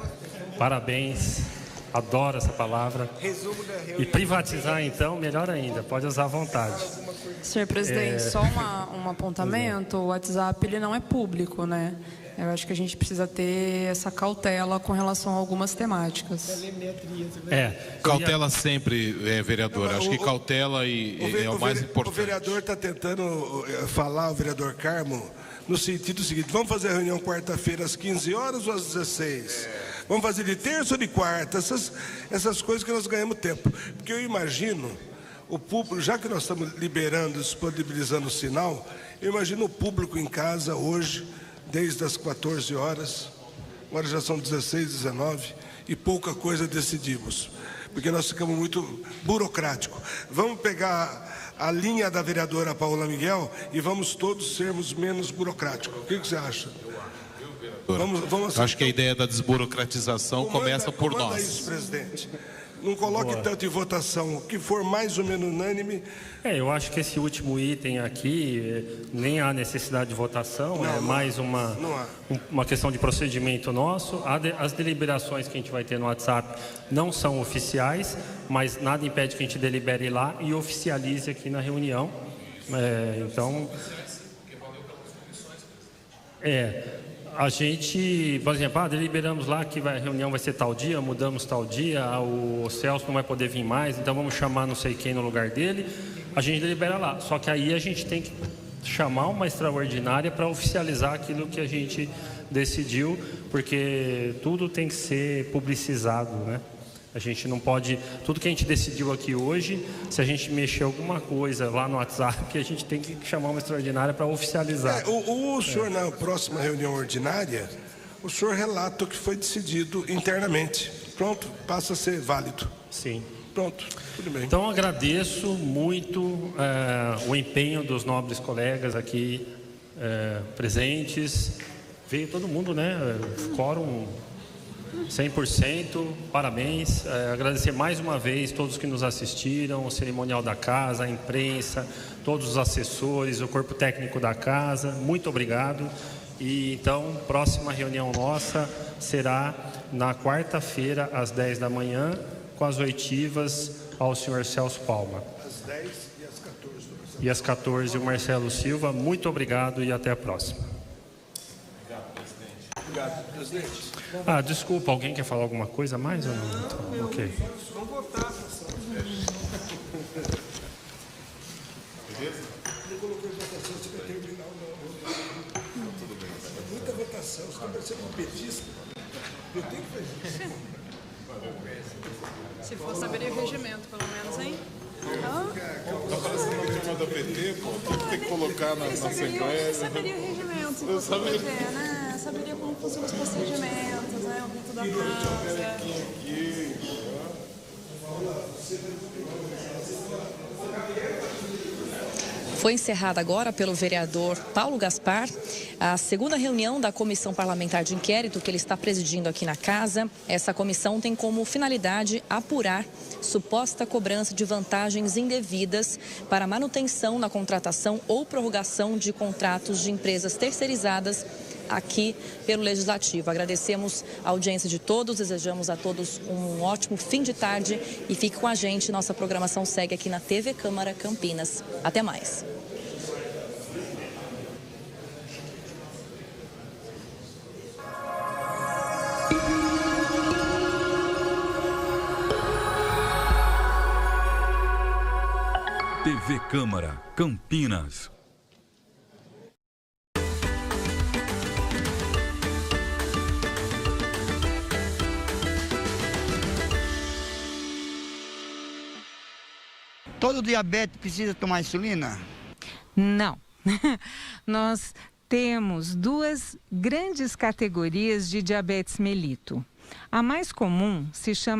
Parabéns, adoro essa palavra. E privatizar, então, melhor ainda, pode usar à vontade. Senhor presidente, só um apontamento, o WhatsApp ele não é público, né? Eu acho que a gente precisa ter essa cautela com relação a algumas temáticas. Cautela sempre, vereador. Acho que cautela é o mais importante. O vereador está tentando falar, o vereador Carmo, no sentido seguinte: vamos fazer a reunião quarta-feira às 15 horas ou às 16? Vamos fazer de terça ou de quarta? Essas coisas que nós ganhamos tempo. Porque eu imagino o público, já que nós estamos liberando, disponibilizando o sinal, eu imagino o público em casa hoje, desde as 14 horas, agora já são 16, 19, e pouca coisa decidimos, porque nós ficamos muito burocráticos. Vamos pegar a linha da vereadora Paola Miguel e vamos todos sermos menos burocráticos. O que você acha? Vamos acho que a ideia da desburocratização começa por nós. Isso, presidente. Não coloque tanto em votação, o que for mais ou menos unânime. Eu acho que esse último item aqui, nem há necessidade de votação, mais uma questão de procedimento nosso. As deliberações que a gente vai ter no WhatsApp não são oficiais, mas nada impede que a gente delibere lá e oficialize aqui na reunião. A gente, por exemplo, deliberamos lá que a reunião vai ser tal dia, mudamos tal dia, o Celso não vai poder vir mais, então vamos chamar não sei quem no lugar dele, a gente delibera lá. Só que aí a gente tem que chamar uma extraordinária para oficializar aquilo que a gente decidiu, porque tudo tem que ser publicizado, né? A gente não pode, tudo que a gente decidiu aqui hoje, se a gente mexer alguma coisa lá no WhatsApp, a gente tem que chamar uma extraordinária para oficializar. O senhor, na próxima reunião ordinária, o senhor relata o que foi decidido internamente. Pronto, passa a ser válido. Sim. Pronto, tudo bem. Então, agradeço muito o empenho dos nobres colegas aqui presentes. Veio todo mundo, né? Quórum 100%, parabéns. Agradecer mais uma vez todos que nos assistiram, o cerimonial da casa, a imprensa, todos os assessores, o corpo técnico da casa, muito obrigado. E então, próxima reunião nossa será na quarta-feira, às 10 da manhã, com as oitivas ao senhor Celso Palma. Às 10 e às 14. E às 14, o Marcelo Silva. Muito obrigado e até a próxima. Obrigado, presidente. Desculpa, alguém quer falar alguma coisa mais ou não? Então, ok. Vamos votar. Beleza? Não colocou em votação, você vai terminar não. Tudo bem. Muita votação, você está parecendo um petista. Eu tenho que fazer isso. Se for, saberia o regimento, pelo menos, hein? Está parecendo uma turma da PT, pô, tem que colocar na Assembleia. Saberia o regimento, se fosse PT, né? Saberia como funcionam os procedimentos, né? O rito da casa. Foi encerrada agora pelo vereador Paulo Gaspar a segunda reunião da Comissão Parlamentar de Inquérito que ele está presidindo aqui na casa. Essa comissão tem como finalidade apurar suposta cobrança de vantagens indevidas para manutenção na contratação ou prorrogação de contratos de empresas terceirizadas aqui pelo Legislativo. Agradecemos a audiência de todos, desejamos a todos um ótimo fim de tarde e fique com a gente. Nossa programação segue aqui na TV Câmara Campinas. Até mais. TV Câmara Campinas. Todo diabético precisa tomar insulina? Não. Nós temos duas grandes categorias de diabetes mellitus. A mais comum se chama